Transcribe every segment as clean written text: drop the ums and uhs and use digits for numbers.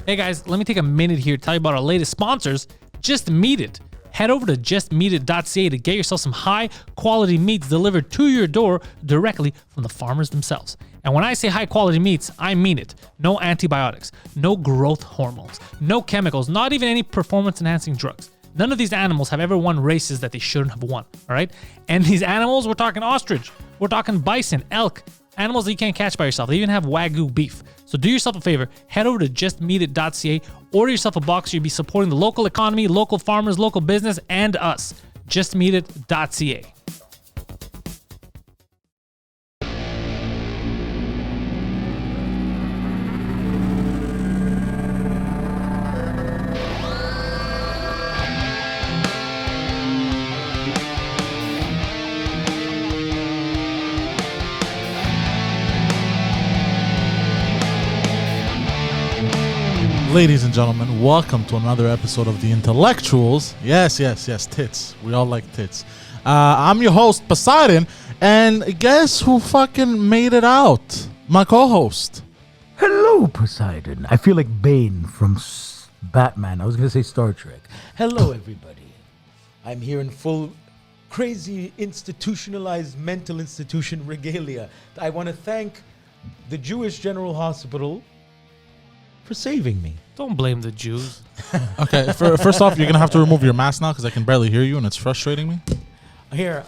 Hey guys, let me take a minute here to tell you about our latest sponsors, Just Meat It. Head over to justmeatit.ca to get yourself some high quality meats delivered to your door directly from the farmers themselves. And when I say high quality meats, I mean it. No antibiotics, no growth hormones, no chemicals, not even any performance enhancing drugs. None of these animals have ever won races that they shouldn't have won, all right? And these animals, we're talking ostrich, we're talking bison, elk, animals that you can't catch by yourself. They even have Wagyu beef. So do yourself a favor, head over to justmeatit.ca, order yourself a box, you'll be supporting the local economy, local farmers, local business, and us. Justmeatit.ca. Ladies and gentlemen, welcome to another episode of The Intellectuals. Yes, tits. We all like tits. I'm your host, Poseidon, and guess who fucking made it out? My co-host. Hello, Poseidon. I feel like Bane from Batman. I was going to say Star Trek. Hello, everybody. I'm here in full crazy institutionalized mental institution regalia. I want to thank the Jewish General Hospital for saving me. Don't blame the Jews. Okay, first off, you're going to have to remove your mask now because I can barely hear you and it's frustrating me. Here,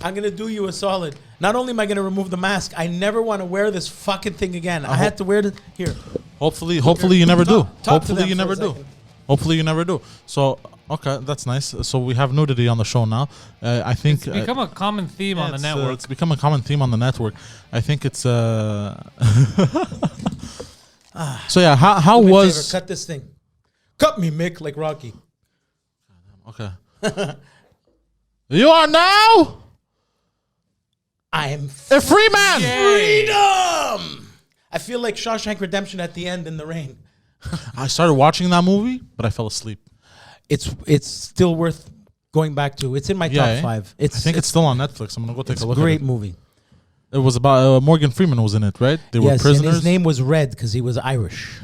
I'm going to do you a solid. Not only am I going to remove the mask, I never want to wear this fucking thing again. I had to wear it. Here. Hopefully you never do. Talk to Hopefully them you for never a do. second. Hopefully you never do. So, okay, that's nice. So we have nudity on the show now. I think... It's become a common theme on the network. It's become a common theme on the network. I think it's... So yeah, how Do me a was... favor, cut this thing. Cut me, Mick, like Rocky. Okay. You are now I am a free man. freedom. I feel like Shawshank Redemption at the end in the rain. I started watching that movie, but I fell asleep. It's still worth going back to. It's in my top 5. I think it's still on Netflix. I'm gonna go take it's a look. a great at it. movie. It was about Morgan Freeman was in it, right? They were Yes, prisoners. and his name was Red because he was Irish.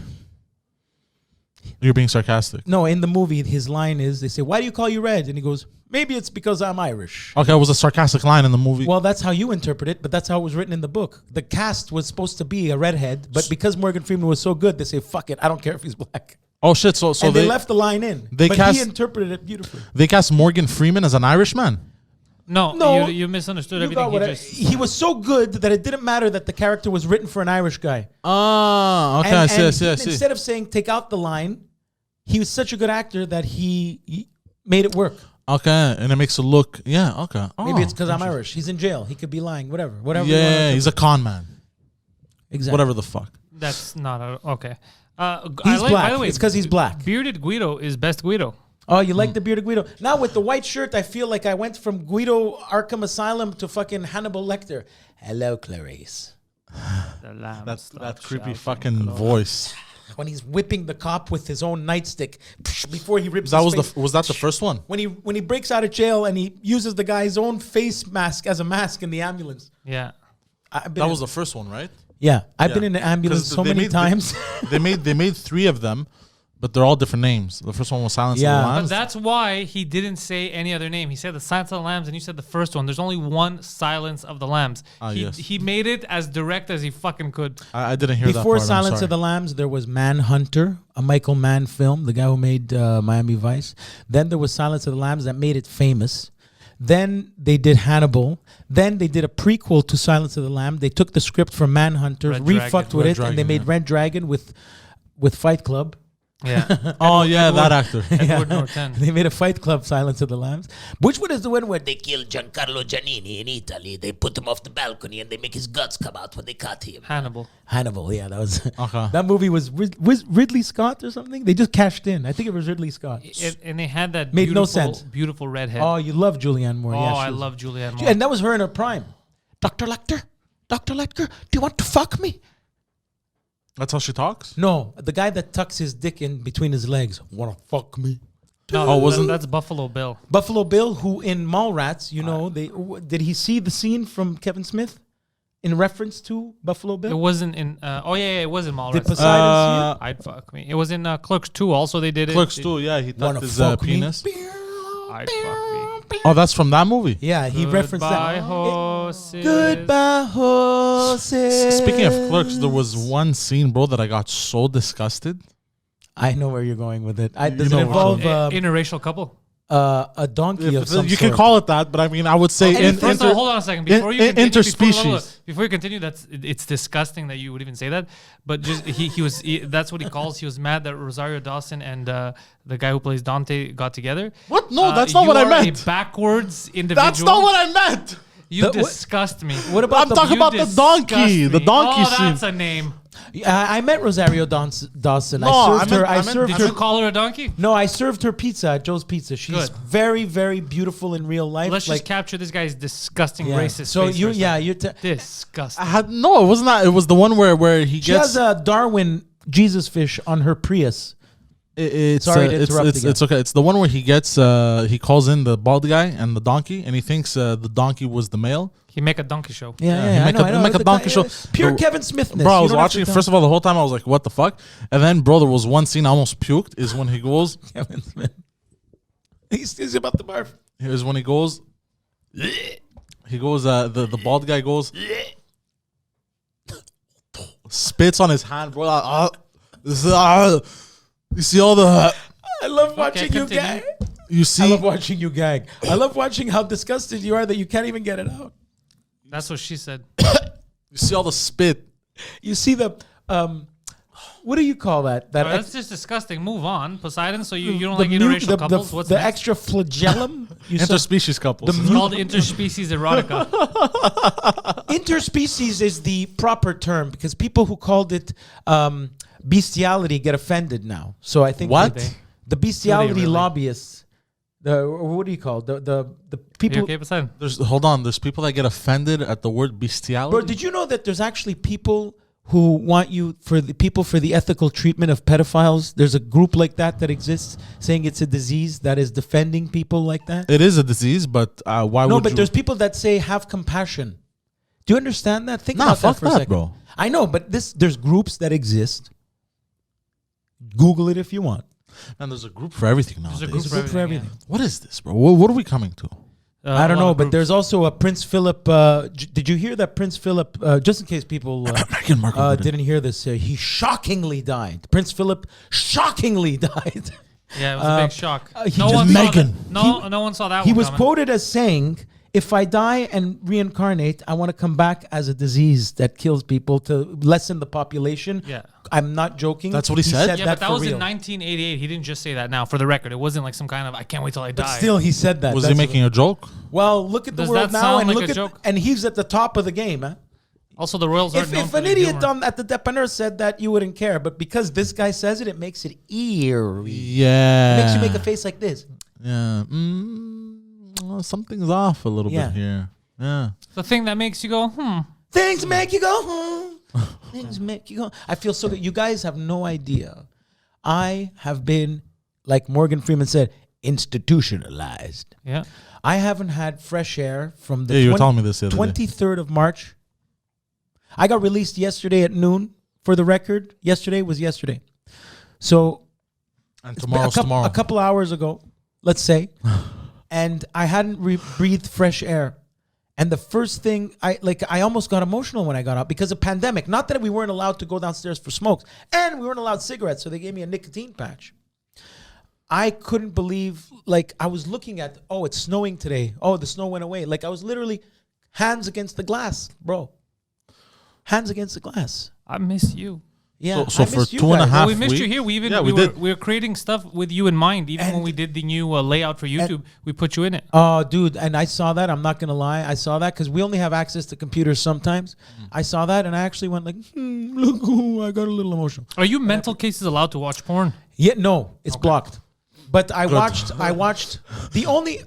You're being sarcastic. No, in the movie, his line is, they say, "Why do you call you Red?" And he goes, "Maybe it's because I'm Irish." Okay, it was a sarcastic line in the movie. Well, that's how you interpret it, but that's how it was written in the book. The cast was supposed to be a redhead, but because Morgan Freeman was so good, they say, "Fuck it, I don't care if he's black." Oh shit! So and they left the line in. they but cast- he interpreted it beautifully. They cast Morgan Freeman as an Irishman. No, you misunderstood You got everything what he I- just... he was so good that it didn't matter that the character was written for an Irish guy. Ah, okay, And- I see. and instead of saying take out the line, he was such a good actor that he made it work. Okay, and it makes it look, okay. Maybe it's because I'm Irish. He's in jail. He could be lying. Whatever. you wanna Yeah, he's a con man. exactly. Whatever the fuck. That's not okay. He's black. By the way, it's because he's black. Bearded Guido is best Guido. Oh, you like the bearded Guido? Now with the white shirt, I feel like I went from Guido Arkham Asylum to fucking Hannibal Lecter. Hello, Clarice. That creepy fucking voice. When he's whipping the cop with his own nightstick before he rips. That his was face. was that the first one? When he breaks out of jail and he uses the guy's own face mask as a mask in the ambulance. Yeah. That was the first one, right? Yeah, I've Yeah. been in an ambulance 'Cause so they many made- times. They made 3 of them, but they're all different names. The first one was Silence Yeah. of the But Lambs. that's why he didn't say any other name. He said the Silence of the Lambs, and you said the first one. There's only one Silence of the Lambs. Yes. He made it as direct as he fucking could. I didn't hear that Before part. I'm Silence sorry. of the Lambs, there was Manhunter, a Michael Mann film, the guy who made Miami Vice. Then there was Silence of the Lambs that made it famous. Then they did Hannibal. Then they did a prequel to Silence of the Lamb. They took the script from Manhunter, Red refucked Dragon. with Red it, and they Dragon, made yeah. Red Dragon with Fight Club. Yeah. Oh yeah, that actor. Edward Norton. They made a Fight Club, Silence of the Lambs. Which one is the one where they killed Giancarlo Giannini in Italy? They put him off the balcony and they make his guts come out when they cut him. Hannibal. Hannibal, yeah, that was Okay. that movie was Ridley Scott or something. They just cashed in. I think it was Ridley Scott. And they had that Made no beautiful, sense. beautiful redhead. Oh, you love Julianne Moore. Oh, Yeah, I she was- love Julianne Moore. And that was her in her prime. Dr. Lecter, do you want to fuck me? That's how she talks? No, the guy that tucks his dick in between his legs. Wanna fuck me? No, Oh, wasn't- that's Buffalo Bill. Buffalo Bill, who in Mallrats, did he see the scene from Kevin Smith in reference to Buffalo It Bill? wasn't in. It was in Mallrats. Did Poseidon I'd fuck me. It was in Clerks 2. Also, they did it. Clerks They- 2, yeah, he see it? tucked Wanna his fuck me? penis. I'd fuck me. Oh, that's from that movie. Yeah, he referenced Goodbye, that. horses. Goodbye, horses. Speaking of Clerks, there was one scene, bro, that I got so disgusted. I know where you're going with it. Does know it which involve Interracial couple. a donkey of some You sort? can call it that, but I mean, I would say First of all, hold on a second. Before you continue, interspecies. Before you continue, it's disgusting that you would even say that. But just that's what he calls. He was mad that Rosario Dawson and the guy who plays Dante got together. What? No, that's not what I You are meant. a backwards individual. That's not what I meant. You disgust me. What about I'm talking about the donkey. The donkey Oh, scene. that's a name. I met Rosario Dawson. No, I served I her. meant- I I meant- served Did her. you call her a donkey? No, I served her pizza at Joe's Pizza. She's Good. very, very beautiful in real life. Let's just capture this guy's disgusting racist. So face you, for a yeah, second. you're. Disgusting. No, it wasn't that. It was the one where he She gets. has a Darwin Jesus fish on her Prius. It's, Sorry to interrupt again. it's okay. It's the one where he gets. He calls in the bald guy and the donkey, and he thinks the donkey was the male. He make a donkey show. Yeah, make I know. a donkey show. Pure Bro, Kevin Smithness. Bro, I You was don't have watching. to First of all, the whole time I was like, "What the fuck?" And then, bro, there was one scene I almost puked. Is when he goes. Kevin Smith. He's about to barf. Here's when he goes. He goes. The bald guy goes. Spits on his hand, bro. You see all the. I love watching you continue. gag. You I see. love watching you gag. I love watching how disgusted you are that you can't even get it out. That's what she said. You see all the spit. You see the what do you call that? That That's just disgusting. Move on, Poseidon. So you don't the like mu- interracial the- couples? the, What's the next? extra flagellum? You saw- Interspecies couples. It's called interspecies erotica. interspecies is the proper term because people who called it bestiality get offended now. So I think What? the bestiality really? lobbyists, what do you call it? the people? You okay, Poseidon? Hold on. There's people that get offended at the word bestiality. Bro, did you know that there's actually people who want you for the ethical treatment of pedophiles? There's a group like that exists, saying it's a disease that is defending people like that. It is a disease, but why No, would but you? there's people that say have compassion. Do you understand that? Think Nah, about that fuck for a that, second, bro. I know, but there's groups that exist. Google it if you want. Man, there's a group for everything now. There's a There's a group for everything. What is this, bro? What are we coming to? I don't know, but there's also a Prince Philip. Did you hear that Prince Philip? Just in case people Meghan Markle didn't hear this, he shockingly died. Prince Philip shockingly died. Yeah, it was a big shock. he No just- one saw that. Meghan. No one saw that He one was coming. quoted as saying, "If I die and reincarnate, I want to come back as a disease that kills people to lessen the population." Yeah. I'm not joking. That's what he said? Yeah, but that for was real. in 1988. He didn't just say that now. For the record, it wasn't like some kind of "I can't wait till I But die." still, he said that. Was he That's making a joke? Well, look at the Does world that now, sound and like look a at, joke? and he's at the top of the game. Huh? Also, the Royals aren't known If for an their idiot humor. at the Depanneur said that, you wouldn't care. But because this guy says it, it makes it eerie. Yeah. It makes you make a face like this. Yeah. Something's off a little Yeah. bit here. Yeah. The thing that makes you go, Things make you go, Things make you go. I feel so good. You guys have no idea. I have been, like Morgan Freeman said, institutionalized. yeah. I haven't had fresh air from the Yeah, you were telling me this the other day. 23rd of March. I got released yesterday at noon. For the record, yesterday was yesterday. So And it's been tomorrow's tomorrow. a couple hours ago, let's say, and I hadn't breathed fresh air. And the first thing I almost got emotional when I got out because of pandemic. Not that we weren't allowed to go downstairs for smokes, and we weren't allowed cigarettes, so they gave me a nicotine patch. I couldn't believe, I was looking at, it's snowing today. Oh, the snow went away. I was literally hands against the glass, bro. Hands against the glass. I miss you. Yeah. So I for missed you 2.5 guys. half We missed you week? here. We Yeah, we did. were creating stuff with you in mind. Even when And- we did the new layout for YouTube, we put you in it. Oh, dude, and I saw that. I'm not going to lie. I saw that because we only have access to computers sometimes. I saw that, and I actually went look, I got a little emotional. Are you mental cases allowed to watch porn? Yeah, no, it's blocked. But I watched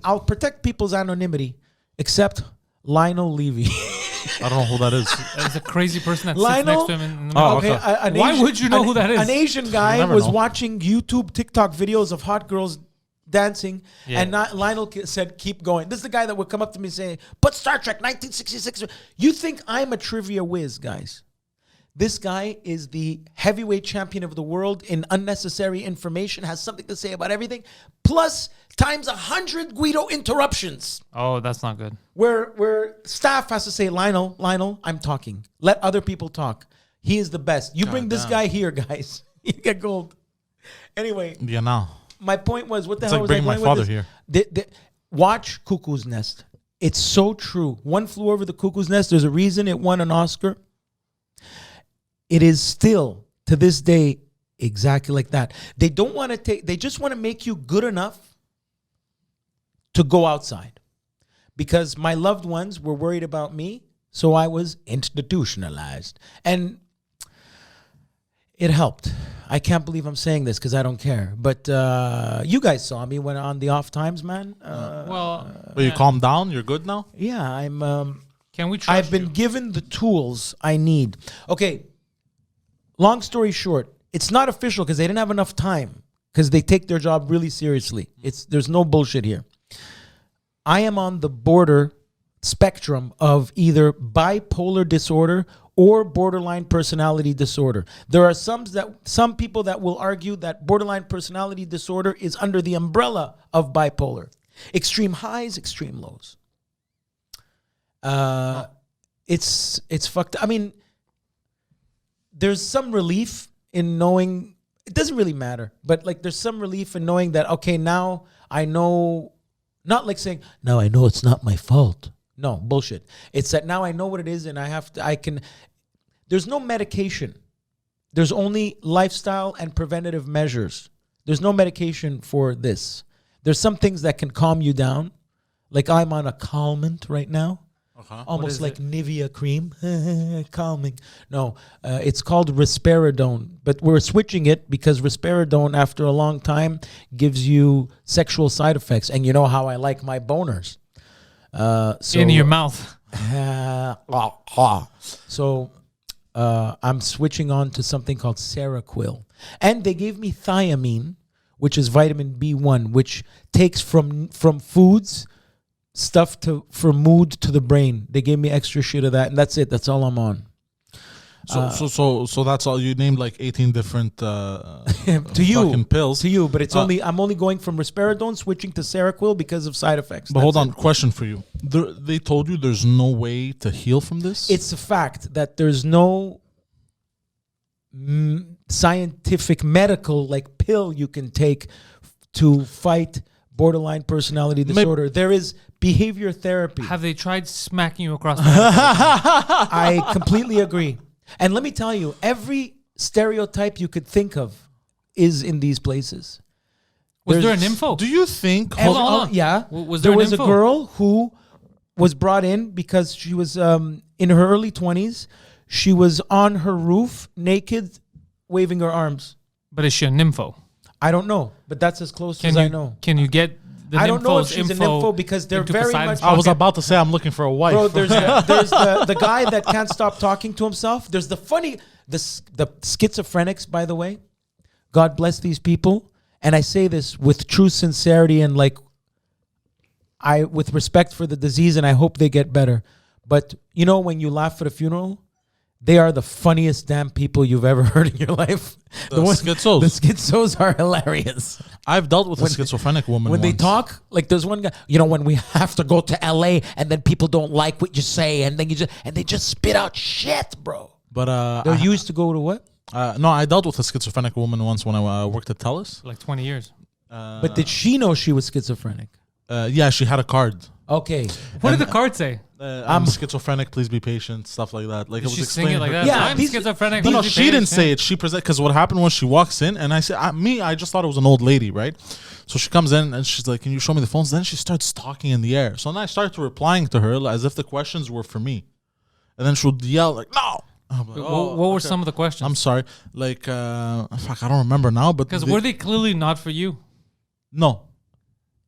I'll protect people's anonymity, except Lionel Levy. I don't know who that is. There's a crazy person that sits Lionel? next to him. In the Oh, middle. okay. Why would you know who that is? An Asian guy never was know. watching YouTube, TikTok videos of hot girls dancing, Yeah. and Lionel said, keep going. This is the guy that would come up to me and say, put Star Trek 1966. You think I'm a trivia whiz, guys. This guy is the heavyweight champion of the world in unnecessary information, has something to say about everything, plus times 100 Guido interruptions. Oh, that's not good. Where staff has to say, Lionel, I'm talking. Let other people talk. He is the best. You bring this guy here, guys. You get gold. Anyway. Yeah, now. My point was, what the It's hell like was I bringing my going with father this? here. Watch Cuckoo's Nest. It's so true. One Flew Over the Cuckoo's Nest. There's a reason it won an Oscar. It is still, to this day, exactly like that. They don't want to they just want to make you good enough to go outside. Because my loved ones were worried about me, so I was institutionalized. And it helped. I can't believe I'm saying this because I don't care. But you guys saw me when on the off times, man. But you calm down? You're good now? Yeah, I'm... Can we trust I've been you? given the tools I need. Okay, long story short, it's not official because they didn't have enough time because they take their job really seriously. There's no bullshit here. I am on the border spectrum of either bipolar disorder or borderline personality disorder. There are some people that will argue that borderline personality disorder is under the umbrella of bipolar. Extreme highs, extreme lows. It's fucked. I mean, there's some relief in knowing, it doesn't really matter, but like there's some relief in knowing that, okay, now I know, not like saying, now I know it's not my fault. No, bullshit. It's that now I know what it is and there's no medication. There's only lifestyle and preventative measures. There's no medication for this. There's some things that can calm you down. Like I'm on a calmant right now. Almost like Nivea cream. Calming. No, it's called risperidone. But we're switching it because risperidone, after a long time, gives you sexual side effects. And you know how I like my boners. In your mouth. So I'm switching on to something called Seroquel. And they gave me thiamine, which is vitamin B1, which takes from foods stuff for mood to the brain. They gave me extra shit of that, and that's it. That's all I'm on. So that's all you named, like 18 different fucking pills. To you, but it's I'm only going from risperidone switching to Seroquel because of side effects. But hold on, question for you. They told you there's no way to heal from this? It's a fact that there's no scientific medical like pill you can take to fight borderline personality disorder. There is behavior therapy. Have they tried smacking you across the head? I completely agree. And let me tell you, every stereotype you could think of is in these places. Was there an info? Do you think... Hold on. Yeah. There was info? a girl who was brought in because she was in her early 20s. She was on her roof, naked, waving her arms. But is she a nympho? I don't know, but that's as close as I know. Can you get the I don't know if nympho's she's an info nympho because they're into very Poseidon's much... I was pocket? about to say I'm looking for a wife. Bro, there's the guy that can't stop talking to himself. There's the schizophrenics, by the way. God bless these people. And I say this with true sincerity and with respect for the disease, and I hope they get better. But you know, when you laugh at a funeral, they are the funniest damn people you've ever heard in your life. The schizos. The schizos are hilarious. I've dealt with a schizophrenic woman When once. they talk, like there's one guy, you know, when we have to go to LA and then people don't like what you say and then they just spit out shit, bro. But They used to go to what? no, I dealt with a schizophrenic woman once when I worked at Telus. Like 20 years. But did she know she was schizophrenic? Yeah, she had a card. Okay. What did the card say? I'm schizophrenic. Please be patient. Stuff like that. Like Did it was she sing it explaining like her- that? Yeah, I'm these- schizophrenic. No, please be she didn't patient. say it. She present because what happened was she walks in and I said, I just thought it was an old lady, right? So she comes in and she's like, "Can you show me the phones?" Then she starts talking in the air. So then I started replying to her as if the questions were for me, and then she would yell like, "No!" I'm like, What were some of the questions? I'm sorry. Like, fuck, I don't remember now. But Because were they clearly not for you? No.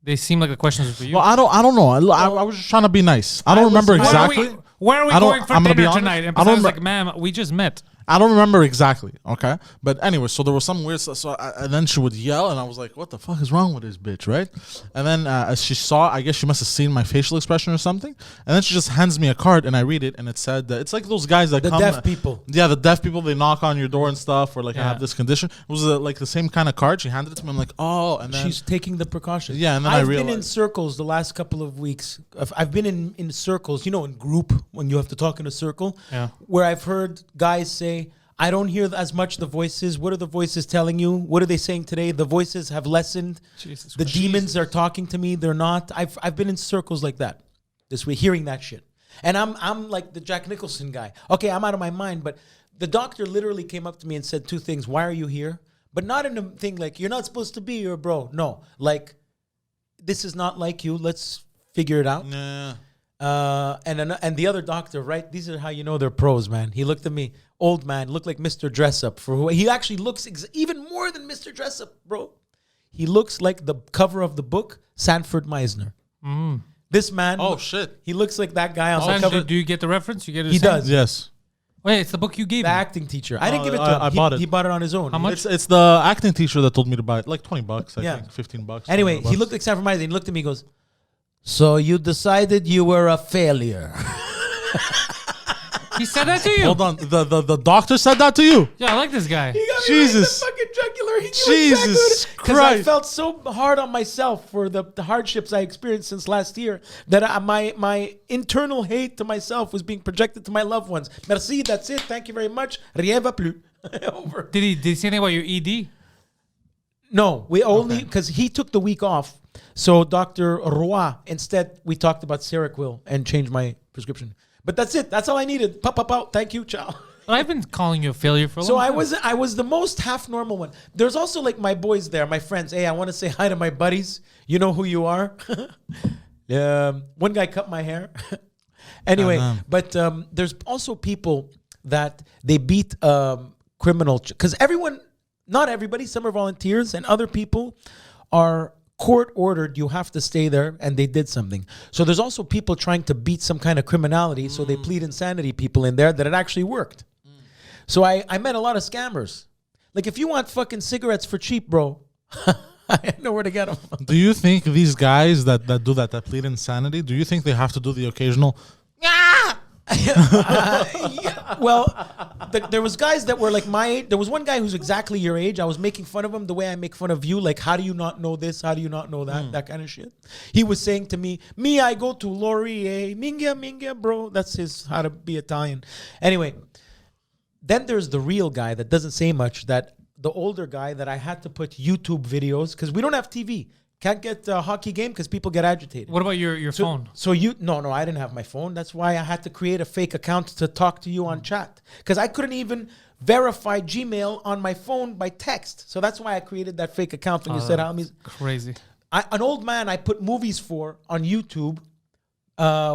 They seem like the questions were for you. Well, I don't know. I was just trying to be nice. I don't remember exactly. Where are we I don't- going for I'm gonna be dinner honest, tonight? And I don't Poseidon's re- like, ma'am, we just met. I don't remember exactly, okay? But anyway, so there was some weird stuff. And then she would yell, and I was like, what the fuck is wrong with this bitch, right? And then as she saw, I guess she must have seen my facial expression or something. And then she just hands me a card, and I read it, and it said, that it's like those guys that The come. deaf people. Yeah, the deaf people, they knock on your door and stuff, or like, I Yeah. have this condition. It was like the same kind of card. She handed it to me. I'm like, oh, and then. She's taking the precautions. Yeah, and then I've I been in realized. circles the last couple of weeks. I've been in circles, you know, in group when you have to talk in a circle, Yeah. where I've heard guys say, I don't hear as much the voices. What are the voices telling you? What are they saying today? The voices have lessened. Jesus The Christ. demons are talking to me. They're not. I've been in circles like that this week, hearing that shit. And I'm like the Jack Nicholson guy. Okay, I'm out of my mind, but the doctor literally came up to me and said two things. Why are you here? But not in a thing like, you're not supposed to be here, bro. No, like, this is not like you. Let's figure it out. Yeah. And the other doctor, right? These are how you know they're pros, man. He looked at me, old man, looked like Mr. Dress Up. For who he actually looks even more than Mr. Dress Up, bro. He looks like the cover of the book, Sanford Meisner. This man, Oh, shit. he looks like that guy on the Sanford, cover. do you get the reference? You get it. He does. Yes. Wait, it's the book you gave The me. acting teacher. I didn't Oh, give it to him. I bought it. He bought it on his own. How much? It's the acting teacher that told me to buy it. Like $20, I Yeah. think. $15. Anyway, $20. he looked like Sanford Meisner. He looked at me and goes, so you decided you were a failure. He said that to you. Hold on. The doctor said that to you? Yeah, I like this guy. He got me Jesus. right in the fucking jugular. He knew Jesus because I Christ. felt so hard on myself for the hardships I experienced since last year that my internal hate to myself was being projected to my loved ones. Merci, that's it. Thank you very much. Rien va plus. Over. Did he say anything about your ED? No, we only because he took the week off. So Dr. Roy, instead, we talked about Seroquel and changed my prescription. But that's it. That's all I needed. Pop, pop out. Thank you. Ciao. Well, I've been calling you a failure for a So long time. I was the most half normal one. There's also like my boys there, my friends. Hey, I want to say hi to my buddies. You know who you are. One guy cut my hair. Anyway, but there's also people that they beat criminal because not everybody. Some are volunteers, and other people are court ordered. You have to stay there, and they did something. So there's also people trying to beat some kind of criminality. So they plead insanity people in there that it actually worked. So I met a lot of scammers. Like, if you want fucking cigarettes for cheap, bro, I know where to get them. Do you think these guys that do that plead insanity, do you think they have to do the occasional? Well, there was guys that were like my age. There was one guy who's exactly your age. I was making fun of him the way I make fun of you. Like, how do you not know this? How do you not know that? That kind of shit. He was saying to me, I go to Laurier. Minga, bro. That's his how to be Italian. Anyway, then there's the real guy that doesn't say much, that the older guy that I had to put YouTube videos, because we don't have TV. Can't get a hockey game because people get agitated. What about your phone? So no, I didn't have my phone. That's why I had to create a fake account to talk to you on chat. Because I couldn't even verify Gmail on my phone by text. So that's why I created that fake account when you said how many. Crazy. An old man I put movies for on YouTube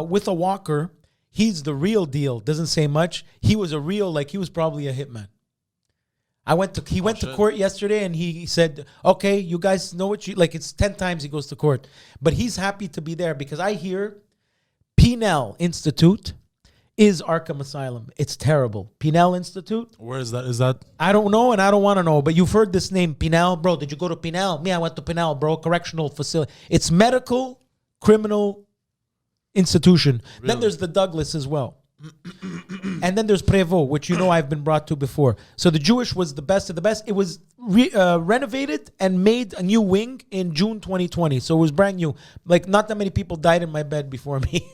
with a walker. He's the real deal. Doesn't say much. He was he was probably a hitman. He went to court yesterday and he said, okay, you guys know what it's 10 times he goes to court. But he's happy to be there because I hear Pinel Institute is Arkham Asylum. It's terrible. Pinel Institute. Where is that? Is that? I don't know and I don't want to know, but you've heard this name, Pinel. Bro, did you go to Pinel? Me, I went to Pinel, bro. Correctional facility. It's medical criminal institution. Really? Then there's the Douglas as well. And then there's Prévost, which I've been brought to before. So the Jewish was the best of the best. It was renovated and made a new wing in June 2020. So it was brand new. Like, not that many people died in my bed before me.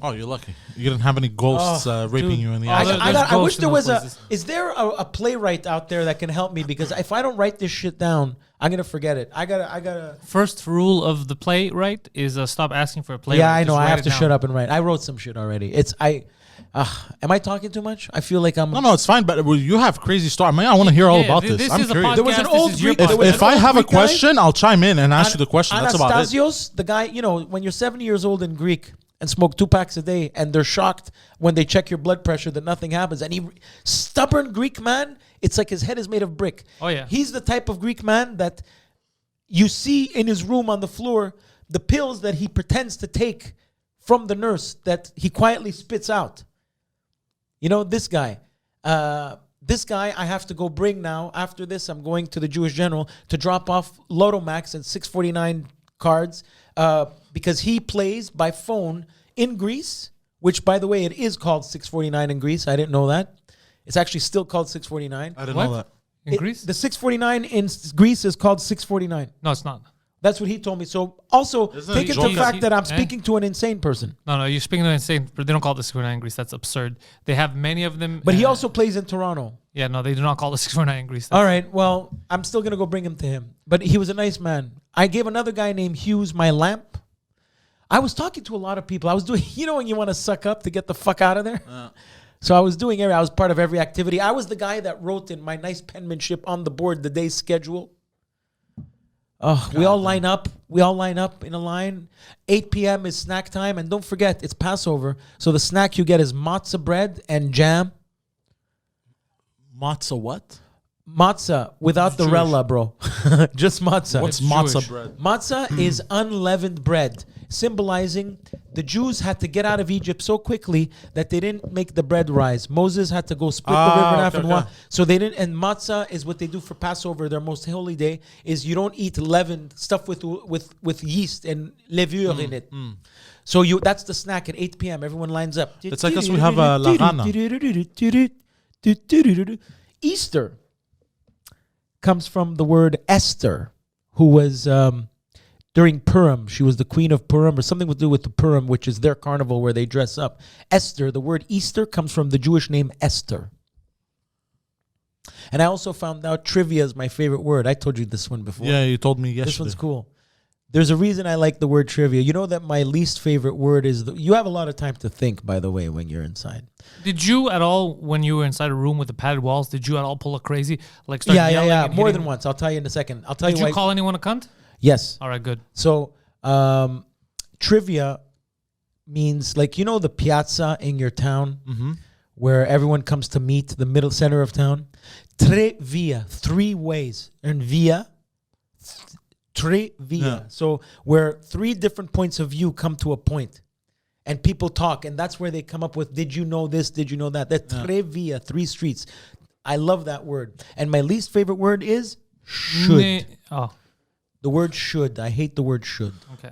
Oh, you're lucky. You didn't have any ghosts raping you in the ass. I wish there was is there a playwright out there that can help me? Because if I don't write this shit down, I'm going to forget it. I gotta. First rule of the playwright is stop asking for a playwright. Yeah, I know. Just I write have it to down. shut up and write. I wrote some shit already. Am I talking too much? I feel like I'm. No, it's fine. But you have crazy story. I want to hear all about this. This I'm is a curious. podcast. There was an This old is your Greek- there was podcast. If I an have a Greek guy? question, I'll chime in and ask you the question. That's about it. Anastasios, the guy, when you're 70 years old in Greek and smoke 2 packs a day, and they're shocked when they check your blood pressure that nothing happens. And stubborn Greek man, it's like his head is made of brick. Oh, yeah. He's the type of Greek man that you see in his room on the floor, the pills that he pretends to take from the nurse that he quietly spits out. This guy. This guy I have to go bring now. After this, I'm going to the Jewish General to drop off Lotto Max and 649 cards because he plays by phone in Greece, which, by the way, it is called 649 in Greece. I didn't know that. It's actually still called 649. I didn't know that. In Greece? The 649 in Greece is called 649. No, it's not. That's what he told me. So also Isn't take it into joke? fact that I'm Eh? speaking to an insane person. No, you're speaking to insane, but they don't call it the 649 in Greece. That's absurd. They have many of them. But he also plays in Toronto. Yeah, no, they do not call it 649 in Greece. All right. Well, I'm still going to go bring him to him. But he was a nice man. I gave another guy named Hughes my lamp. I was talking to a lot of people. I was doing, when you want to suck up to get the fuck out of there? So I was doing I was part of every activity. I was the guy that wrote in my nice penmanship on the board the day's schedule. We all line up. We all line up in a line. 8 p.m. is snack time. And don't forget, it's Passover. So the snack you get is matzah bread and jam. Matzah what? Matzah without the Jewish. rella, bro. Just matzah. What's It's matzah Jewish. bread? Matzah is unleavened bread, symbolizing the Jews had to get out of Egypt so quickly that they didn't make the bread rise. Moses had to go split the river in half okay, and walk. okay. So they didn't. And matzah is what they do for Passover, their most holy day. Is you don't eat leavened stuff with yeast and levure in it. So that's the snack at 8 p.m. Everyone lines up. It's like us, we have a lahana. Easter comes from the word Esther, who was during Purim. She was the queen of Purim, or something to do with the Purim, which is their carnival where they dress up. Esther, the word Easter comes from the Jewish name Esther. And I also found out trivia is my favorite word. I told you this one before. Yeah, you told me yesterday. This one's cool. There's a reason I like the word trivia. You know that my least favorite word is... you have a lot of time to think, by the way, when you're inside. Did you at all, when you were inside a room with the padded walls, did you at all pull a crazy? Like start yelling and More hitting- than once. I'll tell you in a second. I'll tell Did you why. you call anyone a cunt? Yes. All right, good. So, trivia means, the piazza in your town where everyone comes to meet, the middle center of town. Tre via, 3 ways. And via, tre via. Yeah. So, where 3 different points of view come to a point. And people talk, and that's where they come up with, did you know this, did you know that? That tre via, 3 streets. I love that word. And my least favorite word is should. Oh, The word should. I hate the word should. okay.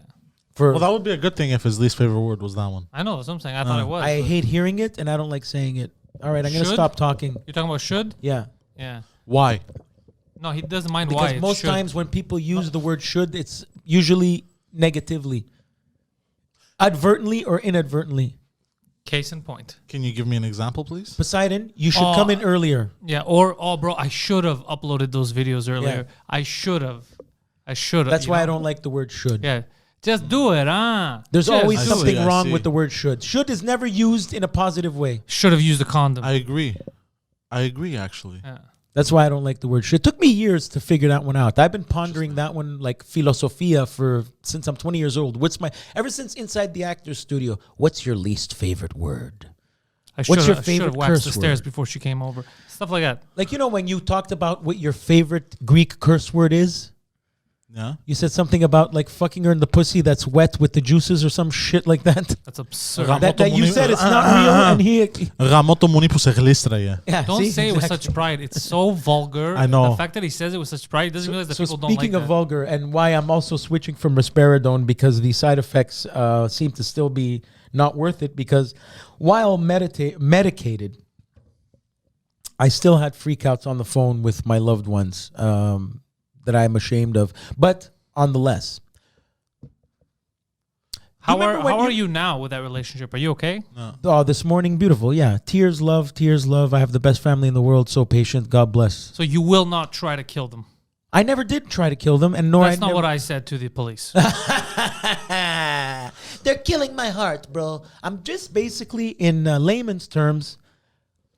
Well, that would be a good thing if his least favorite word was that one. I know, that's what I'm saying. I thought it was. I but- hate hearing it, and I don't like saying it. All right, I'm going to Should? stop talking. You're talking about should? Yeah. Yeah. Why? No, he doesn't mind Because why. It's most should. times when people use the word should, it's usually negatively. Advertently or inadvertently. Case in point. Can you give me an example, please? Poseidon, you should come in earlier. Yeah, or, bro, I should have uploaded those videos earlier. Yeah. I should have. That's why I don't like the word should. Yeah. Just do it, huh? There's Just always do something it. I wrong see. with the word should. Should is never used in a positive way. Should have used a condom. I agree, actually. yeah. That's why I don't like the word should. It took me years to figure that one out. I've been pondering that one like philosophia since I'm 20 years old. Ever since Inside the Actor's Studio, what's your least favorite word? What's your favorite waxed curse the stairs word? before she came over? Stuff like that. Like, when you talked about what your favorite Greek curse word is? Yeah. You said something about like fucking her in the pussy that's wet with the juices or some shit like that. That's absurd. that you said it's not real and he... Ramoto muni που σε γλίστραγε. Yeah, Don't see? say it with Exactly. such pride. It's so vulgar. I know. The fact that he says it with such pride, he doesn't realize that So people don't like speaking of that. vulgar, and why I'm also switching from risperidone because the side effects seem to still be not worth it, because while medicated, I still had freakouts on the phone with my loved ones that I'm ashamed of. But nonetheless, How remember when are you- you now with that relationship? Are you okay? this morning, beautiful. Yeah, tears, love. I have the best family in the world. So patient. God bless. So you will not try to kill them. I never did try to kill them, and nor That's I not never... what I said to the police. They're killing my heart, bro. I'm just basically, in layman's terms,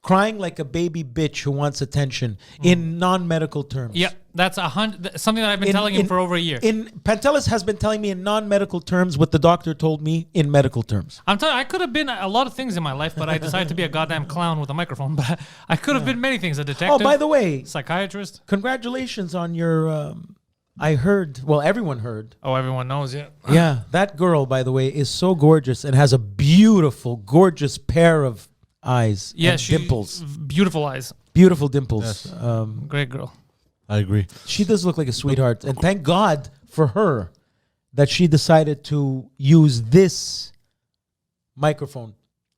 crying like a baby bitch who wants attention in non-medical terms. Yeah, that's something that I've been telling him for over a year. Pantelis has been telling me in non-medical terms what the doctor told me in medical terms. I'm telling you, I could have been a lot of things in my life, but I decided to be a goddamn clown with a microphone. But I could have been many things. A detective. Oh, by the way, psychiatrist. congratulations on your... I heard, well, everyone heard. Oh, everyone knows, yeah. Yeah, that girl, by the way, is so gorgeous and has a beautiful, gorgeous pair of eyes and Yeah, dimples. Beautiful eyes. Beautiful dimples. Yes. Great girl. I agree. She does look like a sweetheart. And thank God for her that she decided to use this microphone.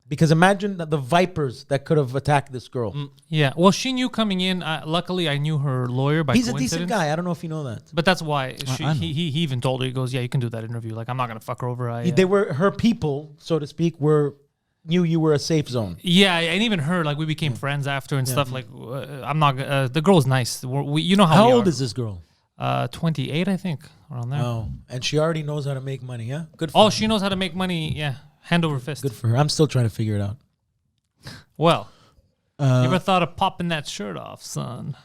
Because imagine the vipers that could have attacked this girl. Yeah. Well, she knew coming in. Luckily, I knew her lawyer by He's a coincidence. decent guy. I don't know if you know that. But that's why I know. he even told her, he goes, yeah, you can do that interview. Like, I'm not going to fuck her over. They were her people, so to speak, knew you were a safe zone. Yeah, and even her, like, we became friends after and stuff. Like, I'm not, the girl was nice. You know How we old are. is this girl? 28, I think, around there. Oh, and she already knows how to make money, yeah? Good for Oh, her. she knows how to make money, yeah, hand over fist. Good for her. I'm still trying to figure it out. Well, you ever thought of popping that shirt off, son?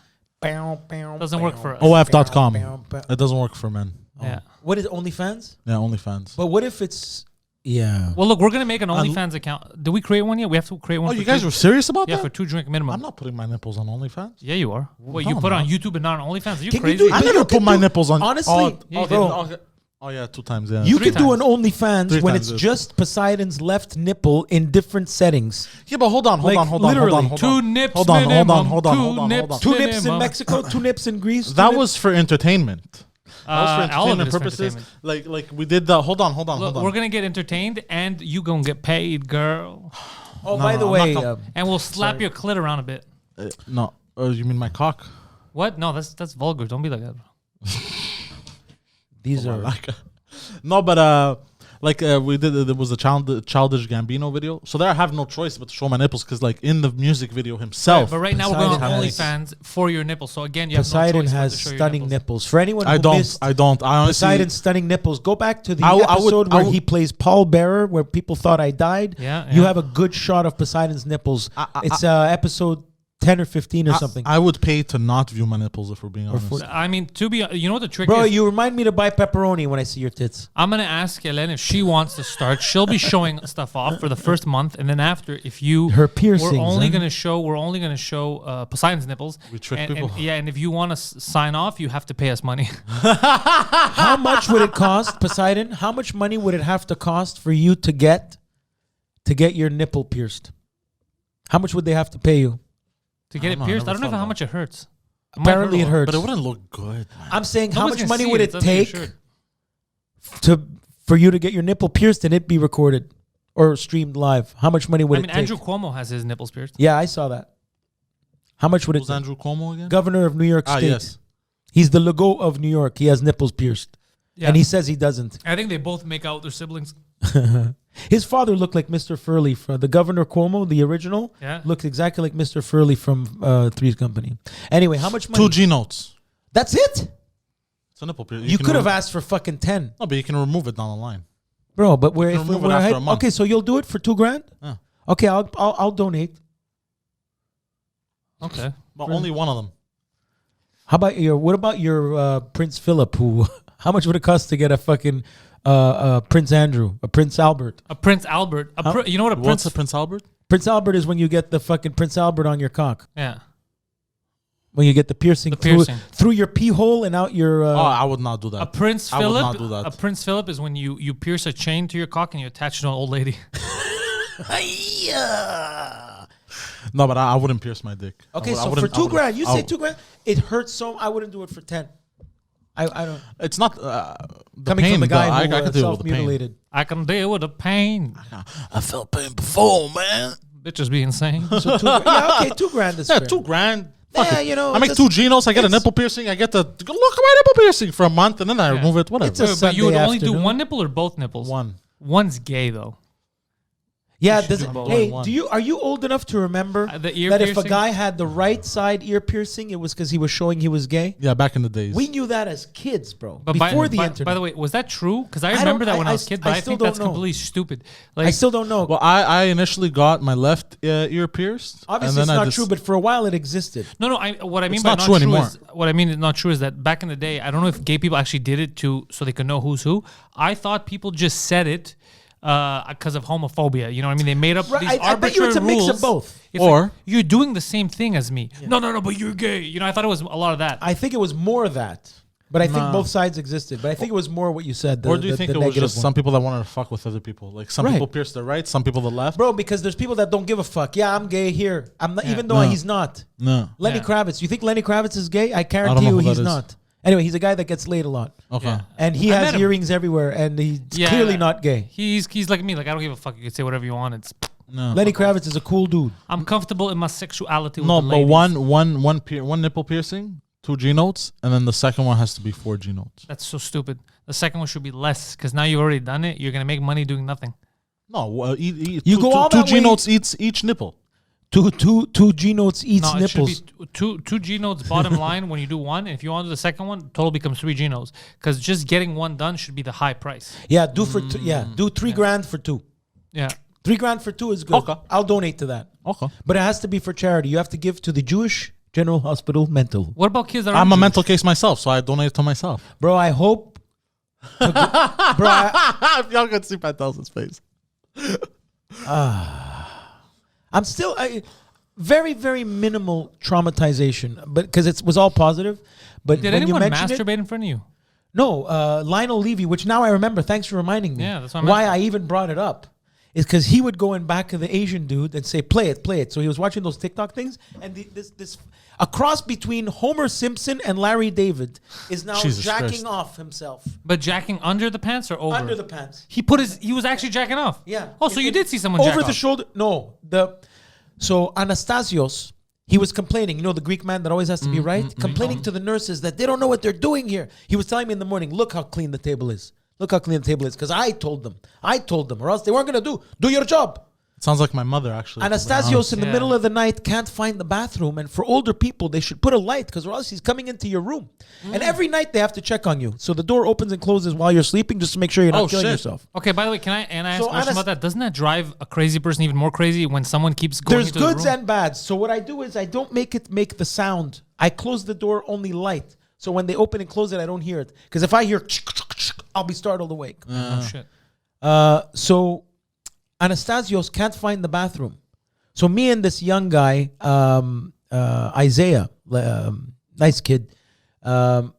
Doesn't work for us. OF.com. It doesn't work for men. Yeah. What is OnlyFans? Yeah, OnlyFans. But what if it's... Yeah. Well, look, we're going to make an OnlyFans account. Did we create one yet? We have to create one. Oh, for you guys two- were serious about Yeah, that? for 2 drink minimum. I'm not putting my nipples on OnlyFans. Yeah, you are. What, No, you I'm put on not. YouTube and not on OnlyFans? Are you Can you crazy? do- I But never you put can my do- nipples on. honestly, you bro, did. Oh, yeah, 2 times, yeah. you 3 could do an times. OnlyFans 3 when times, it's yeah. just Poseidon's left nipple in different settings. Yeah, but hold on. Like, literally, two nips Hold on, minimum. hold on. Two nips 2 nips in minimum. Mexico, 2 nips in Greece. two That nips- was for entertainment. That was for All of it entertainment is for purposes. entertainment. Like we did the. Hold on. Look, we're going to get entertained and you going to get paid, girl. Oh, No, by the I'm way, not And we'll slap your clit around a bit. No, you mean my cock? What? No, that's vulgar. Don't be like that. these are... No, but we did. There was a childish Gambino video. So there, I have no choice but to show my nipples because, like, in the music video himself, But right now we're going on Poseidon has- OnlyFans for your nipples. So again, you have Poseidon no choice but has to show your stunning nipples. For anyone who missed I don't. I honestly. Poseidon's stunning nipples, go back to the I would- episode I where would- he plays Paul Bearer, where people thought I died. Yeah, You yeah. have a good shot of Poseidon's nipples. It's episode 10 or 15 or something. I would pay to not view my nipples if we're being honest. I mean, you know what the trick Bro, is? you remind me to buy pepperoni when I see your tits. I'm going to ask Helen if she wants to start. She'll be showing stuff off for the first month. And then after, if you... Her piercings, We're only huh? going to show Poseidon's nipples. We trick and, people. and if you want to sign off, you have to pay us money. How much would it cost, Poseidon? How much money would it have to cost for you to get your nipple pierced? How much would they have to pay you? To get I it don't know, I pierced, never I don't know thought how about much it hurts. Apparently it hurts. But it wouldn't look good. Man. I'm saying, how Nobody's much gonna money see would it. it It's under your take shirt. for you to get your nipple pierced and it be recorded or streamed live? How much money would I it mean, take? Andrew Cuomo has his nipples pierced. Yeah, I saw that. How much would it Who's take? Andrew Cuomo again? Governor of New York State. Yes. He's the Legault of New York. He has nipples pierced. Yeah. And he says he doesn't. I think they both make out with their siblings. His father looked like Mr. Furley from the Governor Cuomo, the original. Yeah. Looked exactly like Mr. Furley from Three's Company. Anyway, how much money? 2 G notes. That's it? It's a nipple piercing. You could have asked for fucking 10. No, but you can remove it down the line. Bro, but where You if can remove we're it after ahead, a month. okay, so you'll do it for $2,000? Yeah. Okay, I'll donate. Okay. But only one of them. What about your Prince Philip who how much would it cost to get a fucking Prince Andrew, a Prince Albert? A Prince Albert. You know what a What's Prince... a Prince Albert? Prince Albert is when you get the fucking Prince Albert on your cock. Yeah. When you get the piercing, The piercing. Through your pee hole and out your I would not do that. A Prince I would Philip. not do that. A Prince Philip is when you pierce a chain to your cock and you attach it to an old lady. No, but I wouldn't pierce my dick. Okay, I so wouldn't- for I wouldn't- $2,000, you say $2,000, it hurts so I wouldn't do it for 10. I don't. It's not the Coming pain. from the guy I who can deal with the pain. self-mutilated. I can deal with the pain. I felt pain before, man. Bitches be insane. So yeah, okay, $2,000 is Yeah, fair. $2,000. Yeah, Fuck it. you know, I make it's 2 Genos. I get a it's- nipple piercing. I get the look at my nipple piercing for a month, and then I remove it. Whatever. It's a But you would Sunday only do afternoon. one nipple or both nipples? One. One's gay though. Yeah, should does do it, both. hey, One. are you old enough to remember The ear that if a piercing? guy had the right side ear piercing, it was because he was showing he was gay? Yeah, back in the days. We knew that as kids, bro. But before the by internet. the way, was that true? Because I don't- remember that when I- I was a kid, I but I still think don't that's know. completely stupid. Like, I still don't know. Well, I initially got my left ear pierced. Obviously, and it's then not true, but for a while it existed. no. What I mean It's by not not true true anymore. is what I mean is not true is that back in the day, I don't know if gay people actually did it so they could know who's who. I thought people just said it because of homophobia. You know what I mean? They made up Right, these I bet arbitrary you it's a mix rules. of both. It's Or- like, you're doing the same thing as me. No, but you're gay. You know, I thought it was a lot of that. I think it was more that But I think both sides existed. But I think it was more what you said. Or do you think it was just some people that wanted to fuck with other people? Like some people pierce their right, some people the left. Bro, because there's people that don't give a fuck. Yeah, I'm gay here. I'm not, even though he's not. No. Lenny Kravitz. You think Lenny Kravitz is gay? I guarantee you he's not. Anyway, he's a guy that gets laid a lot. Okay. Yeah. And he has earrings everywhere, and he's clearly not gay. He's like me. Like, I don't give a fuck. You can say whatever you want. It's Lenny Kravitz is a cool dude. I'm comfortable in my sexuality with No, the but ladies. one nipple piercing, 2 G notes, and then the second one has to be 4 G notes. That's so stupid. The second one should be less because now you've already done it. You're gonna make money doing nothing. No, You go all 2 that G way- notes each nipple. Two G notes each No, nipples. it should be two G notes bottom line when you do one. If you want to do the second one, total becomes 3 G notes because just getting one done should be the high price. Yeah, do $3,000 for 2. Yeah. $3,000 for 2 is good. Okay. I'll donate to that. Okay. But it has to be for charity. You have to give to the Jewish General Hospital Mental. What about kids that are? I'm a mental case myself, so I donate it to myself. Bro, I hope. If y'all could see Pantelis' face. I'm still very, very minimal traumatization, but because it was all positive. But Did when you anyone mentioned masturbate it, in front of you? no, Lionel Levy, which now I remember. Thanks for reminding me. Yeah, that's what I why I even brought it up. Is because he would go in back of the Asian dude and say, play it. So he was watching those TikTok things, and this a cross between Homer Simpson and Larry David is now Jesus jacking Christ. off himself But jacking under the pants or over? under the pants. He was actually jacking off. Yeah. Oh, so you did see someone jack over the off. shoulder? No. So Anastasios, he was complaining. You know, the Greek man that always has to be right, complaining to the nurses that they don't know what they're doing here. He was telling me in the morning, look how clean the table is. Look how clean the table is. Because I told them, or else they weren't going to do your job. Sounds like my mother, actually. Anastasios in the Yeah. middle of the night can't find the bathroom, and for older people they should put a light because or else he's coming into your room. And every night they have to check on you, so the door opens and closes while you're sleeping just to make sure you're not killing yourself. Okay, by the way, can I ask So a question about that? Doesn't that drive a crazy person even more crazy when someone keeps going There's into the goods room? and bads. So what I do is I don't make the sound. I close the door only light, so when they open and close it, I don't hear it. Because if I hear, I'll be startled awake. Oh, shit. So Anastasios can't find the bathroom. So me and this young guy, Isaiah, nice kid, we're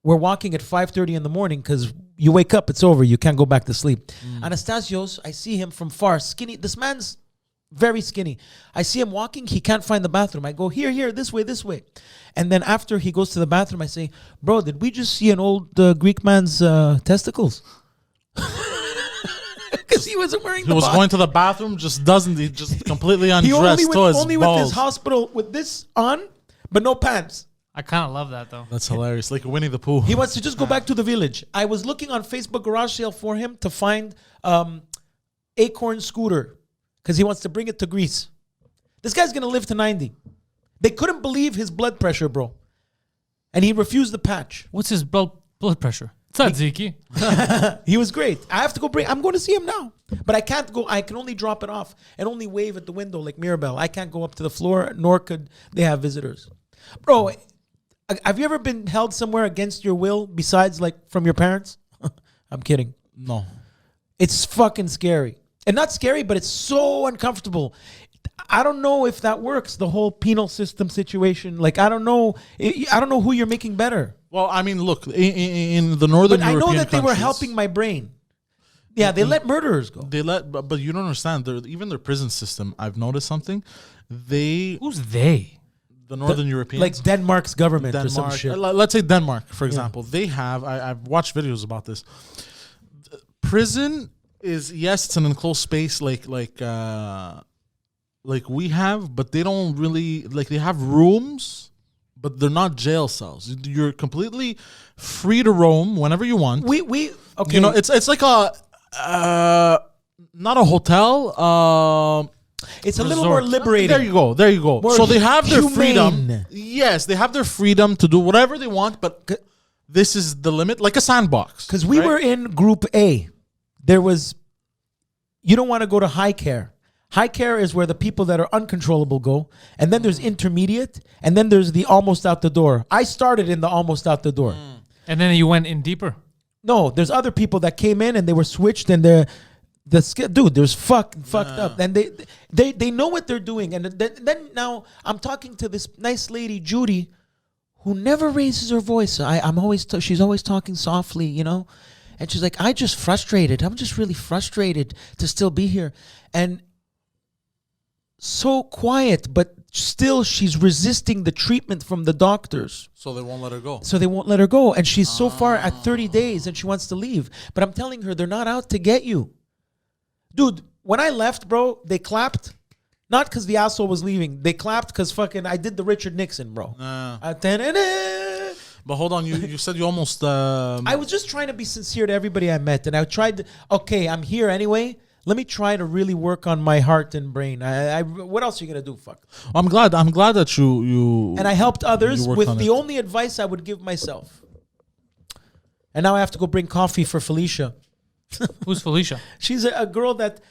walking at 5:30 in the morning because you wake up, it's over. You can't go back to sleep. Anastasios, I see him from far, skinny. This man's very skinny. I see him walking. He can't find the bathroom. I go, here, this way. And then after he goes to the bathroom, I say, bro, did we just see an old Greek man's testicles? Because he wasn't wearing He was going to the bathroom, just completely undressed. He only to his with balls. his hospital with this on, but no pants. I kind of love that, though. That's hilarious. Like Winnie the Pooh. He wants to just go back to the village. I was looking on Facebook garage sale for him to find Acorn scooter because he wants to bring it to Greece. This guy's going to live to 90. They couldn't believe his blood pressure, bro. And he refused the patch. What's his blood pressure? It's not Ziki. He was great. I have to go I'm going to see him now. But I can't go. I can only drop it off and only wave at the window like Mirabelle. I can't go up to the floor, nor could they have visitors. Bro, have you ever been held somewhere against your will besides like from your parents? I'm kidding. No. It's fucking scary. And not scary, but it's so uncomfortable. I don't know if that works, the whole penal system situation. Like, I don't know who you're making better. Well, I mean, look, in the northern But I European know that they were countries, helping my brain. Yeah, they let murderers go. but you don't understand. Even their prison system, I've noticed something. Who's they? The northern Europeans. Like Denmark's government or some Denmark, shit. let's say Denmark, for example. They have, I've watched videos about this. Prison is, yes, it's an enclosed space like we have, but they don't really, like they have rooms, but they're not jail cells. You're completely free to roam whenever you want. Okay. You know, it's like a, not a hotel, it's a little more liberating. There you go. More so they have their humane. freedom. Yes, they have their freedom to do whatever they want, but this is the limit, like a sandbox. Because we were in Group A. There was, you don't want to go to high care. High care is where the people that are uncontrollable go. And then there's intermediate. And then there's the almost out the door. I started in the almost out the door. And then you went in deeper. No, there's other people that came in and they were switched and dude, there's fucked up. And they know what they're doing. And then now I'm talking to this nice lady, Judy, who never raises her voice. I'm always she's always talking softly, you know. And she's like, I'm just really frustrated to still be here. And so quiet, but still she's resisting the treatment from the doctors. So they won't let her go. So they won't let her go. And she's so far at 30 days and she wants to leave. But I'm telling her, they're not out to get you. Dude, when I left, bro, they clapped. Not because the asshole was leaving. They clapped because fucking I did the Richard Nixon, bro. But hold on, you said you almost... I was just trying to be sincere to everybody I met. And I tried to... Okay, I'm here anyway. Let me try to really work on my heart and brain. What else are you going to do? Fuck. I'm glad that you... And I helped others with the it. only advice I would give myself. And now I have to go bring coffee for Felicia. Who's Felicia? She's a girl that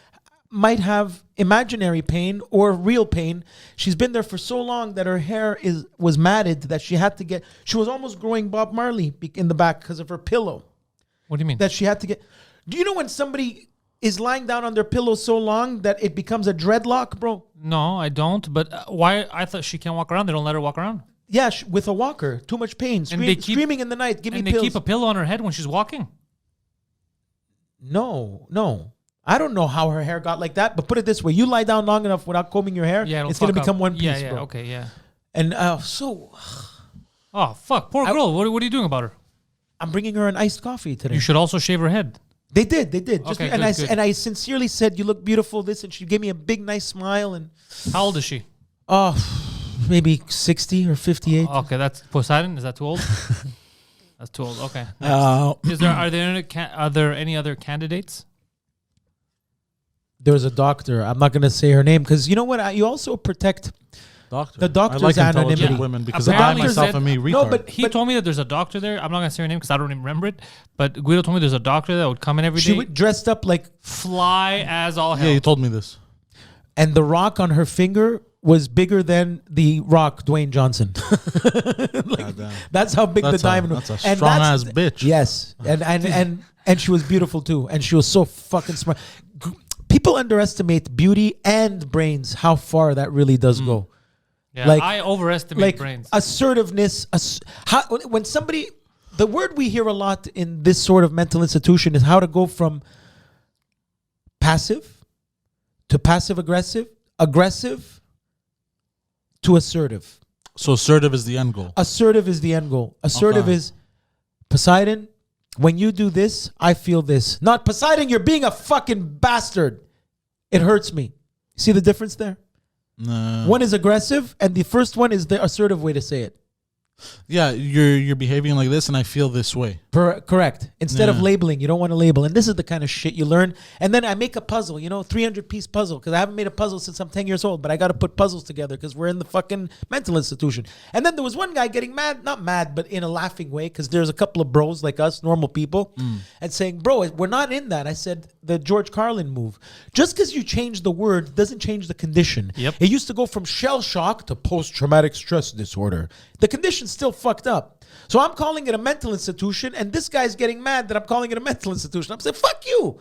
might have imaginary pain or real pain. She's been there for so long that her hair was matted that she had to get... She was almost growing Bob Marley in the back because of her pillow. What do you mean? That she had to get... Do you know when somebody is lying down on their pillow so long that it becomes a dreadlock, bro? No, I don't. But why? I thought she can't walk around. They don't let her walk around. Yeah, with a walker. Too much pain. Screaming in the night. Give me pills. And they keep a pillow on her head when she's walking? No. I don't know how her hair got like that, but put it this way. You lie down long enough without combing your hair, it's going to become one piece, yeah, bro. Okay, yeah. And Oh, fuck. Poor girl. What are you doing about her? I'm bringing her an iced coffee today. You should also shave her head. They did. Just Okay, and good. I sincerely said, you look beautiful, this, and she gave me a big, nice smile. And How old is she? maybe 60 or 58. Okay, that's Poseidon. Is that too old? That's too old. Okay. Are there any other candidates? There was a doctor. I'm not going to say her name because you know what? You also protect the doctor's I like anonymity. intelligent women because Apparently I myself said- and me retard. No, but He told me that there's a doctor there. I'm not going to say her name because I don't even remember it. But Guido told me there's a doctor that would come in every she day, was dressed up like, fly as all hell. yeah, you told me this. and the rock on her finger was bigger than the rock, Dwayne Johnson. Goddamn. That's how big the diamond was. That's a strong ass bitch. Yes, and she was beautiful too, and she was so fucking smart. People underestimate beauty and brains. How far that really does go. Yeah, I overestimate brains. Assertiveness. When somebody, the word we hear a lot in this sort of mental institution is how to go from passive to passive aggressive to assertive. So assertive is the end goal. Assertive is the end goal. Assertive is Poseidon. When you do this, I feel this. Not Poseidon, you're being a fucking bastard. It hurts me. See the difference there? One is aggressive, and the first one is the assertive way to say it. Yeah, you're behaving like this, and I feel this way. Correct. Instead of labeling, you don't want to label. And this is the kind of shit you learn. And then I make a puzzle, 300-piece puzzle, because I haven't made a puzzle since I'm 10 years old, but I got to put puzzles together because we're in the fucking mental institution. And then there was one guy getting mad, not mad, but in a laughing way, because there's a couple of bros like us, normal people, and saying, bro, we're not in that. I said, the George Carlin move. Just because you change the word doesn't change the condition. Yep. It used to go from shell shock to post-traumatic stress disorder. The condition's still fucked up. So I'm calling it a mental institution, and this guy's getting mad that I'm calling it a mental institution. I'm saying, fuck you.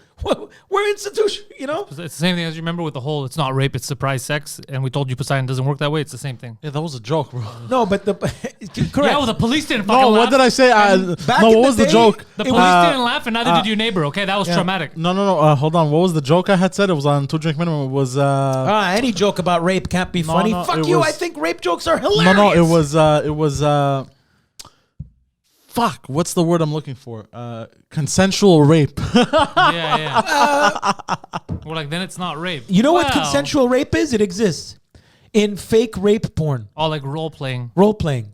We're institution, It's the same thing as you remember with the whole, it's not rape, it's surprise sex. And we told you Poseidon doesn't work that way. It's the same thing. Yeah, that was a joke, bro. No, but correct. Yeah, well, the police didn't fucking laugh. What did I say? back What in was the the day, joke? The police didn't laugh, and neither did your neighbor. Okay, that was traumatic. No. Hold on. What was the joke I had said? It was on 2 Drink Minimum. It was any joke about rape can't be funny. no, Fuck it you. was- I think rape jokes are hilarious. No, it was fuck. What's the word I'm looking for? Consensual rape. Yeah. Well, like, then it's not rape. You know what consensual rape is? It exists in fake rape porn. Oh, like role playing. Role playing.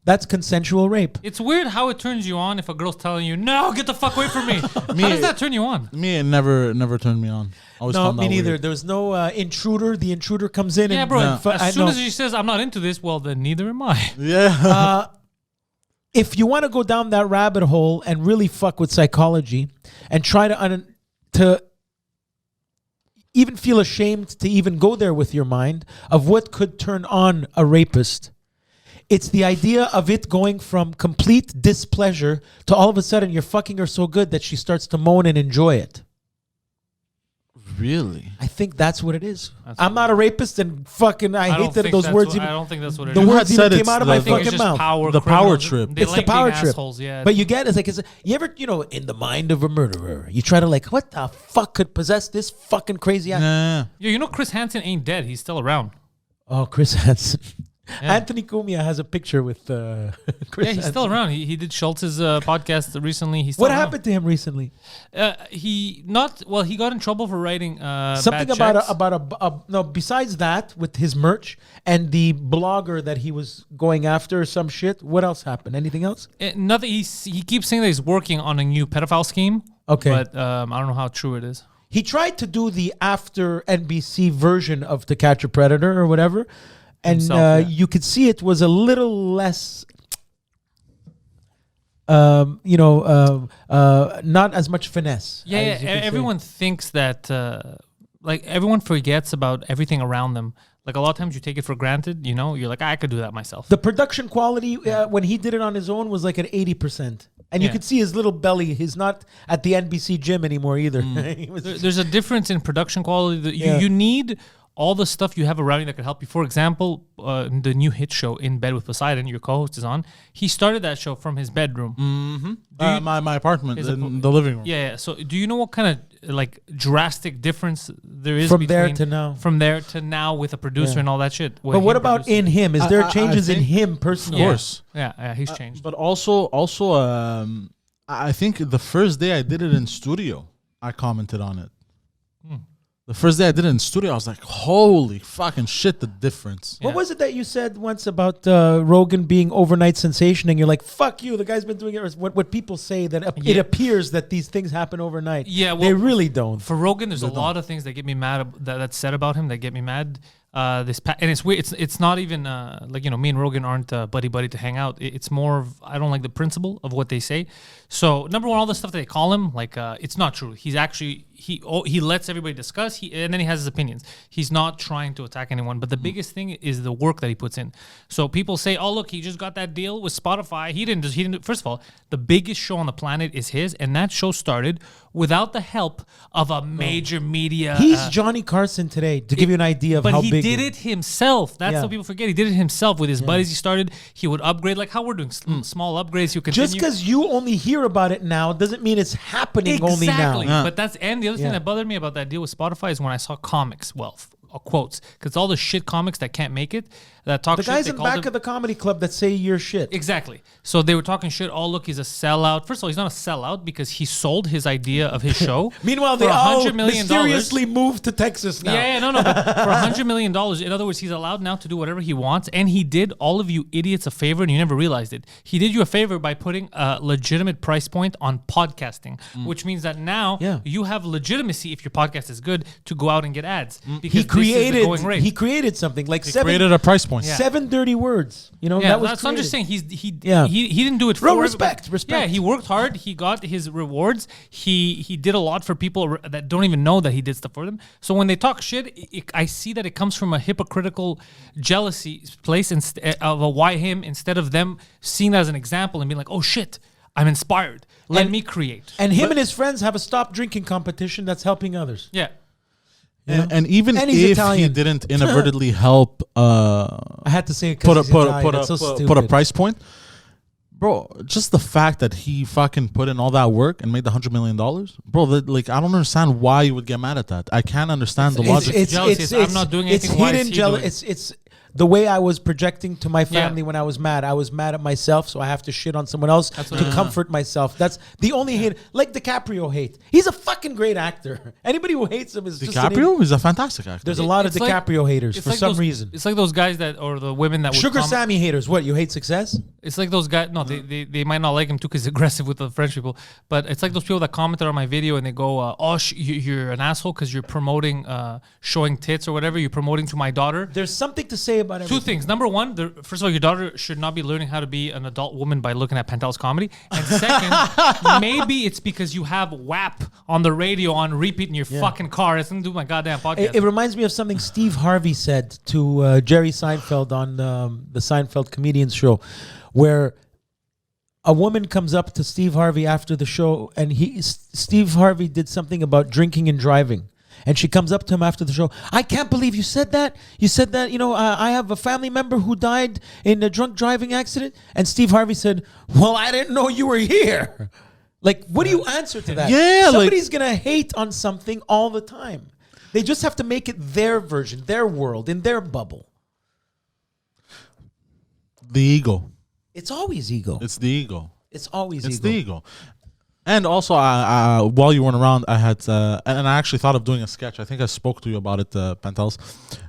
That's consensual rape. It's weird how it turns you on if a girl's telling you, no, get the fuck away from me. How does that turn you on? Me, it never turned me on. I always No, found that me neither. weird. There's no intruder. The intruder comes in. Yeah, and, bro. I As soon know. as she says, I'm not into this, well, then neither am I. Yeah. If you want to go down that rabbit hole and really fuck with psychology and try to even feel ashamed to even go there with your mind of what could turn on a rapist, it's the idea of it going from complete displeasure to all of a sudden you're fucking her so good that she starts to moan and enjoy it. Really? I think that's what it is. That's I'm what not a rapist, and fucking I hate don't that think those that's words what- even. I don't think that's what it The is. You words had even said came it's out of the- my I think it's fucking just mouth. power The power criminals. trip. They It's like the power being trip. assholes, yeah. But you get it's like you ever in the mind of a murderer, you try to like what the fuck could possess this fucking crazy ass. Yeah. Yeah, you know Chris Hansen ain't dead. He's still around. Oh, Chris Hansen. Yeah. Anthony Cumia has a picture with Chris. Yeah, he's Hansen. still around. He did Schultz's podcast recently. He's still What around. happened to him recently? He got in trouble for writing Something bad about checks. no. Besides that, with his merch and the blogger that he was going after, or some shit. What else happened? Anything else? Nothing. He keeps saying that he's working on a new pedophile scheme. Okay. but I don't know how true it is. He tried to do the after NBC version of To Catch a Predator or whatever, and Himself, yeah. you could see it was a little less. Not as much finesse. Yeah, as you could say. everyone thinks that, everyone forgets about everything around them. Like a lot of times you take it for granted, you're like, I could do that myself. The production quality when he did it on his own was like at 80%, and you Yeah. could see his little belly. He's not at the NBC gym anymore either. He was- There's a difference in production quality. That Yeah. you need all the stuff you have around you that could help you. For example, the new hit show In Bed with Poseidon, your co-host is on. He started that show from his bedroom. My apartment Is in the living room. Yeah. So do you know what kind of drastic difference there is From there between- to now. From there to now with a producer Yeah. and all that shit. but what about in him? Is there I changes in think- him personally? Of course. Yeah, he's changed. But also, I think the first day I did it in studio, I commented on it. The first day I did it in studio, I was like, "Holy fucking shit, the difference!" What Yeah. was it that you said once about Rogan being overnight sensation, and you're like, "Fuck you"? The guy's been doing it. Or what people say that it Yeah. appears that these things happen overnight. Yeah, they well, really don't. For Rogan, there's a lot of things that get me mad. That's said about him that get me mad. And it's weird. It's not even me and Rogan aren't buddy to hang out. It's more of I don't like the principle of what they say. So number one, all the stuff that they call him, it's not true. He's actually he lets everybody discuss. And then he has his opinions. He's not trying to attack anyone. But the biggest thing is the work that he puts in. So people say, "Oh, look, he just got that deal with Spotify." He didn't. First of all, the biggest show on the planet is his, and that show started without the help of a major media. He's Johnny Carson today, to give you an idea of But how he big. did it himself. That's Yeah. what people forget. He did it himself with his buddies. He started. He would upgrade, like how we're doing small upgrades. You continue. Just because you only hear about it now doesn't mean it's happening only now. Exactly. But the other thing that bothered me about that deal with Spotify is when I saw comics. Quotes, because all the shit comics that can't make it, that talk The shit. guys they in call back them- of the comedy club that say your shit. Exactly. So they were talking shit. Oh, look, he's a sellout. First of all, he's not a sellout because he sold his idea of his show. Meanwhile, for they all $100 million. mysteriously moved to Texas now. Yeah, no. But for $100 million, in other words, he's allowed now to do whatever he wants. And he did all of you idiots a favor and you never realized it. He did you a favor by putting a legitimate price point on podcasting, which means that now you have legitimacy if your podcast is good to go out and get ads. Because He created something like Created a price point. 7 dirty words. Yeah, that was that's what I'm just created. saying. He didn't do it for Respect. Yeah, he worked hard. He got his rewards. He did a lot for people that don't even know that he did stuff for them. So when they talk shit, I see that it comes from a hypocritical jealousy place of a why him instead of them seeing that as an example and being like, oh shit, I'm inspired. Let me create. And him and his friends have a stop drinking competition that's helping others. Yeah. And even And he's if Italian. he didn't inadvertently help I had to say it put because a price point, bro, just the fact that he fucking put in all that work and made the $100 million, bro, I don't understand why you would get mad at that. I can't understand the logic. Jealousy. I'm not doing anything. It's Why is hidden he jealousy. doing it? It's the way I was projecting to my family when I was mad. I was mad at myself, so I have to shit on someone else to comfort myself. That's the only hate. Like DiCaprio hate. He's a fucking great actor. Anybody who hates him is just DiCaprio is a fantastic actor. There's a lot of It's like- DiCaprio haters It's for like some those- reason. It's like those guys or the women that would Sugar comment- Sammy haters. What, you hate success? It's like those guys. No, they might not like him too because he's aggressive with the French people. But it's like those people that commented on my video and they go, "Oh, you're an asshole because you're promoting showing tits or whatever. You're promoting to my daughter." There's something to say about everything. Two things. Number one, first of all, your daughter should not be learning how to be an adult woman by looking at Pantelis comedy. And second, maybe it's because you have WAP on the radio on repeat in your fucking car. It's nothing to do with my goddamn podcast. It reminds me of something Steve Harvey said to Jerry Seinfeld on the Seinfeld Comedians show, where a woman comes up to Steve Harvey after the show, and Steve Harvey did something about drinking and driving. And she comes up to him after the show. I can't believe you said that. You said that, I have a family member who died in a drunk driving accident. And Steve Harvey said, well, I didn't know you were here. Like, what do you answer to that? Yeah, somebody's going to hate on something all the time. They just have to make it their version, their world, in their bubble. The ego. It's always ego. It's the ego. It's always It's ego. the ego. And also, while you weren't around, I had, and I actually thought of doing a sketch. I think I spoke to you about it, Pantelis.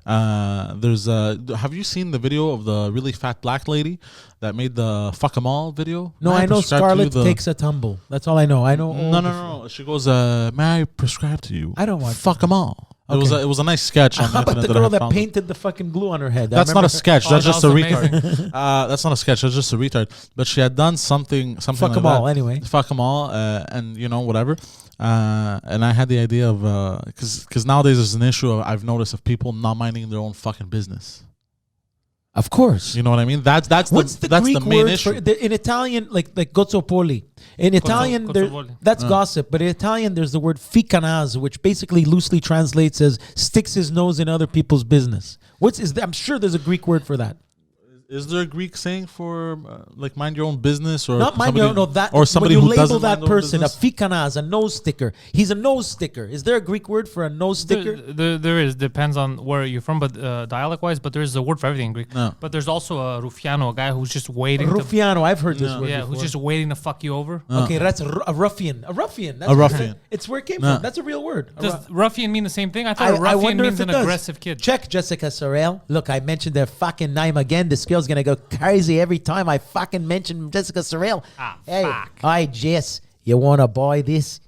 Have you seen the video of the really fat black lady that made the fuck 'em all video? No, I know Scarlett takes a tumble. That's all I know. I know. No. She goes, may I prescribe to you? I don't want fuck 'em all. Okay. It was a nice sketch. How about the girl that painted the fucking glue on her head? That's not a sketch. That's just a amazing. retard. That's not a sketch. That's just a retard. But she had done something Fuck like them that. all, anyway. Fuck them all, and whatever. And I had the idea of because nowadays there's an issue I've noticed of people not minding their own fucking business. Of course. You know what I mean? That's the that's Greek the main word issue. for in Italian, like gozzopoli. In Italian, that's gossip. But in Italian, there's the word ficanaz, which basically loosely translates as sticks his nose in other people's business. I'm sure there's a Greek word for that. Is there a Greek saying for like mind your own business or not mind your own? That or somebody when you who label doesn't that mind their own person a business? ficanaz, a nose sticker. He's a nose sticker. Is there a Greek word for a nose sticker? There is. Depends on where you're from, but dialect-wise. But there's a word for everything in Greek. No. But there's also a ruffiano, a guy who's just waiting. Ruffiano. I've heard this word. Yeah, before. who's just waiting to fuck you over. Okay, that's a ruffian. A ruffian. That's A ruffian. It's where it came No. from. That's a real word. Does ruffian mean the same thing? I thought a I ruffian wonder means if an it does. aggressive kid. Check Jessica Sorrell. Look, I mentioned their fucking name again. This girl's gonna go crazy every time I fucking mention Jessica Sorrell. Hey, fuck. Hi Jess, you wanna buy this?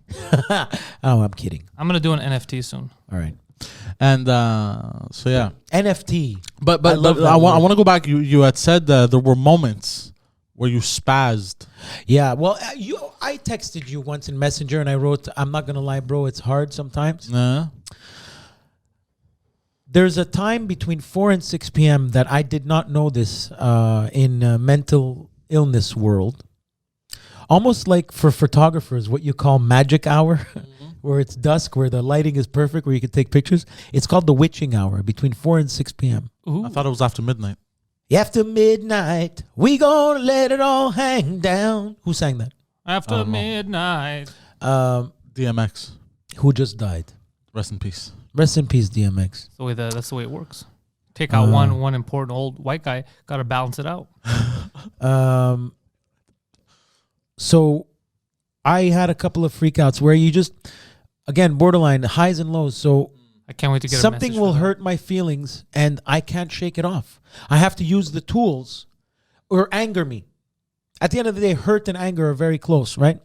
Oh, I'm kidding. I'm gonna do an NFT soon. All right. And so yeah. NFT. But I love that I word. want to go back. You had said there were moments where you spazzed. Yeah. Well, I texted you once in Messenger and I wrote, "I'm not gonna lie, bro. It's hard sometimes." There's a time between 4 and 6 p.m. that I did not know this in mental illness world. Almost like for photographers, what you call magic hour, where it's dusk, where the lighting is perfect, where you can take pictures. It's called the witching hour between 4 and 6 p.m. Ooh. I thought it was after midnight. After midnight, we gonna let it all hang down. Who sang that? After midnight. DMX. Who just died? Rest in peace. Rest in peace, DMX. That's the way it works. Take out one important old white guy. Got to balance it out. So I had a couple of freakouts where you just, again, borderline highs and lows. So I can't wait to get something a message will for that. hurt my feelings and I can't shake it off. I have to use the tools or anger me. At the end of the day, hurt and anger are very close, right?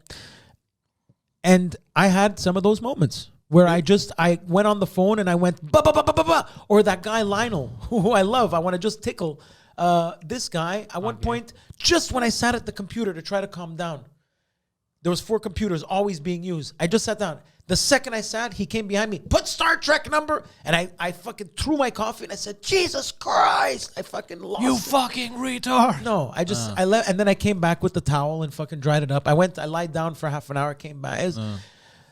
And I had some of those moments where I went on the phone and I went, ba, ba, ba, ba, ba, ba. Or that guy Lionel, who I love. I want to just tickle this guy. At one point, just when I sat at the computer to try to calm down, there was 4 computers always being used. I just sat down. The second I sat, he came behind me, put Star Trek number, and I fucking threw my coffee and I said, Jesus Christ. I fucking lost You it. fucking retard. No, I left, and then I came back with the towel and fucking dried it up. I lied down for half an hour, came back. It was,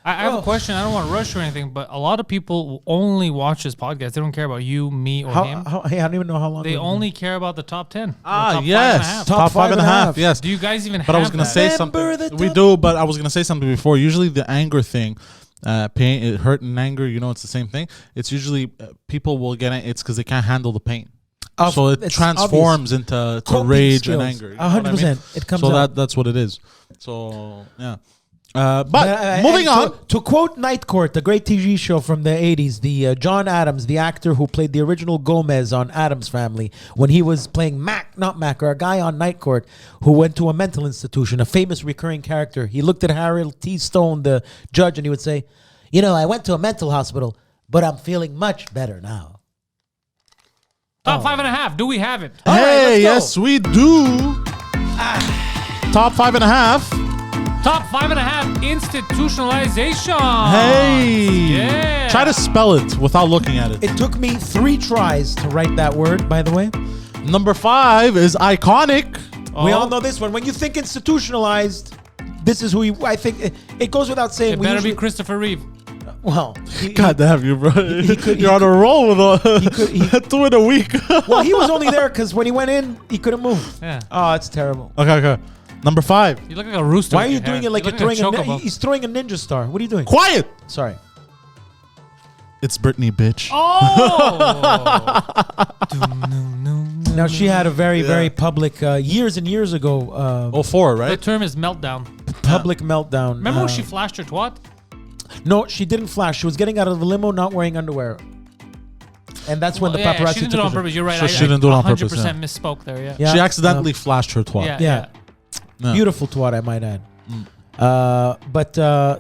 I have a question. I don't want to rush or anything, but a lot of people only watch this podcast. They don't care about you, me, or him. Hey, I don't even know how long. They we've been only care about the top 10. Ah, the yes. top 5.5. Top 5.5. Yes. Do you guys even have But I was going to that? say Remember something. the We top- do, but I was going to say something before. Usually the anger thing, pain, hurt and anger, it's the same thing. It's usually people will get it. It's because they can't handle the pain. So it it's transforms into Coping rage skills. and anger. You know what I 100%. mean? It comes so out. that's what it is. So, yeah. But moving and on. to quote Night Court, the great TV show from the 80s, the John Adams, the actor who played the original Gomez on Addams Family, when he was playing or a guy on Night Court who went to a mental institution, a famous recurring character. He looked at Harold T. Stone, the judge, and he would say, I went to a mental hospital, but I'm feeling much better now. Top 5.5. Do we have it? All right, Hey, let's go. yes, we do. Top 5.5. Top 5.5. Institutionalization. Hey. Yeah. Try to spell it without looking at it. It took me 3 tries to write that word, by the way. Number 5 is iconic. Oh. We all know this one. When you think institutionalized, this is who I think it goes without saying. It we better usually- be Christopher Reeve. Well, God damn you, bro. he You're on a roll with could- 2 in a week. well, he was only there because when he went in, he couldn't move. Yeah. Oh, it's terrible. Okay. Number 5. You look like a rooster. Why are with you your doing hair. it like You you're look throwing like a chocobo. he's throwing a ninja star. What are you doing? Quiet. Sorry. It's Britney, bitch. Oh. Now she had a very public years and years ago 04, The right? term is meltdown. public meltdown. Remember when she flashed her twat? No, she didn't flash. She was getting out of the limo, not wearing underwear, and that's when the Yeah, paparazzi she didn't took do it on pictures. purpose. You're right. So she didn't do it on purpose, 100% misspoke there. Yeah. Yeah. She accidentally flashed her twat. Yeah. Yeah. Yeah. Beautiful twat, I might add.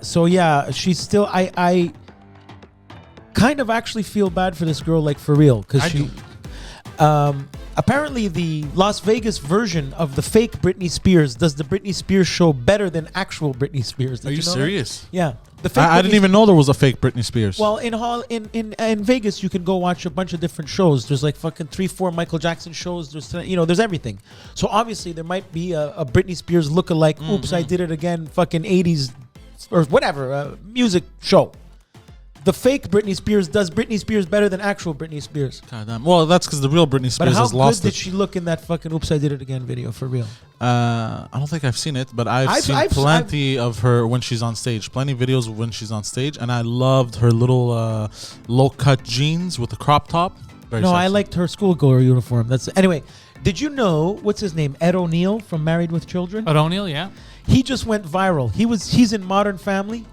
So yeah, she's still. I kind of actually feel bad for this girl, like for real, because I she. Apparently, the Las Vegas version of the fake Britney Spears does the Britney Spears show better than actual Britney Spears. Did Are you know that? serious? Yeah, the fake. I didn't even know there was a fake Britney Spears. Well, in Vegas, you can go watch a bunch of different shows. There's like fucking 3-4 Michael Jackson shows. There's there's everything. So obviously there might be a Britney Spears lookalike. Oops, I did it again. Fucking 80s or whatever music show. The fake Britney Spears does Britney Spears better than actual Britney Spears. God damn. Well, that's because the real Britney But Spears how has good lost did it. she look in that fucking "Oops, I Did It Again" video for real? I don't think I've seen it, but I've seen I've- plenty of her when she's on stage. Plenty of videos when she's on stage, and I loved her little low-cut jeans with the crop top. Very No, I sexy. liked her schoolgirl uniform. That's anyway. Did you know what's his name? Ed O'Neill from Married with Children. O'Neill, yeah. He just went viral. He's in Modern Family.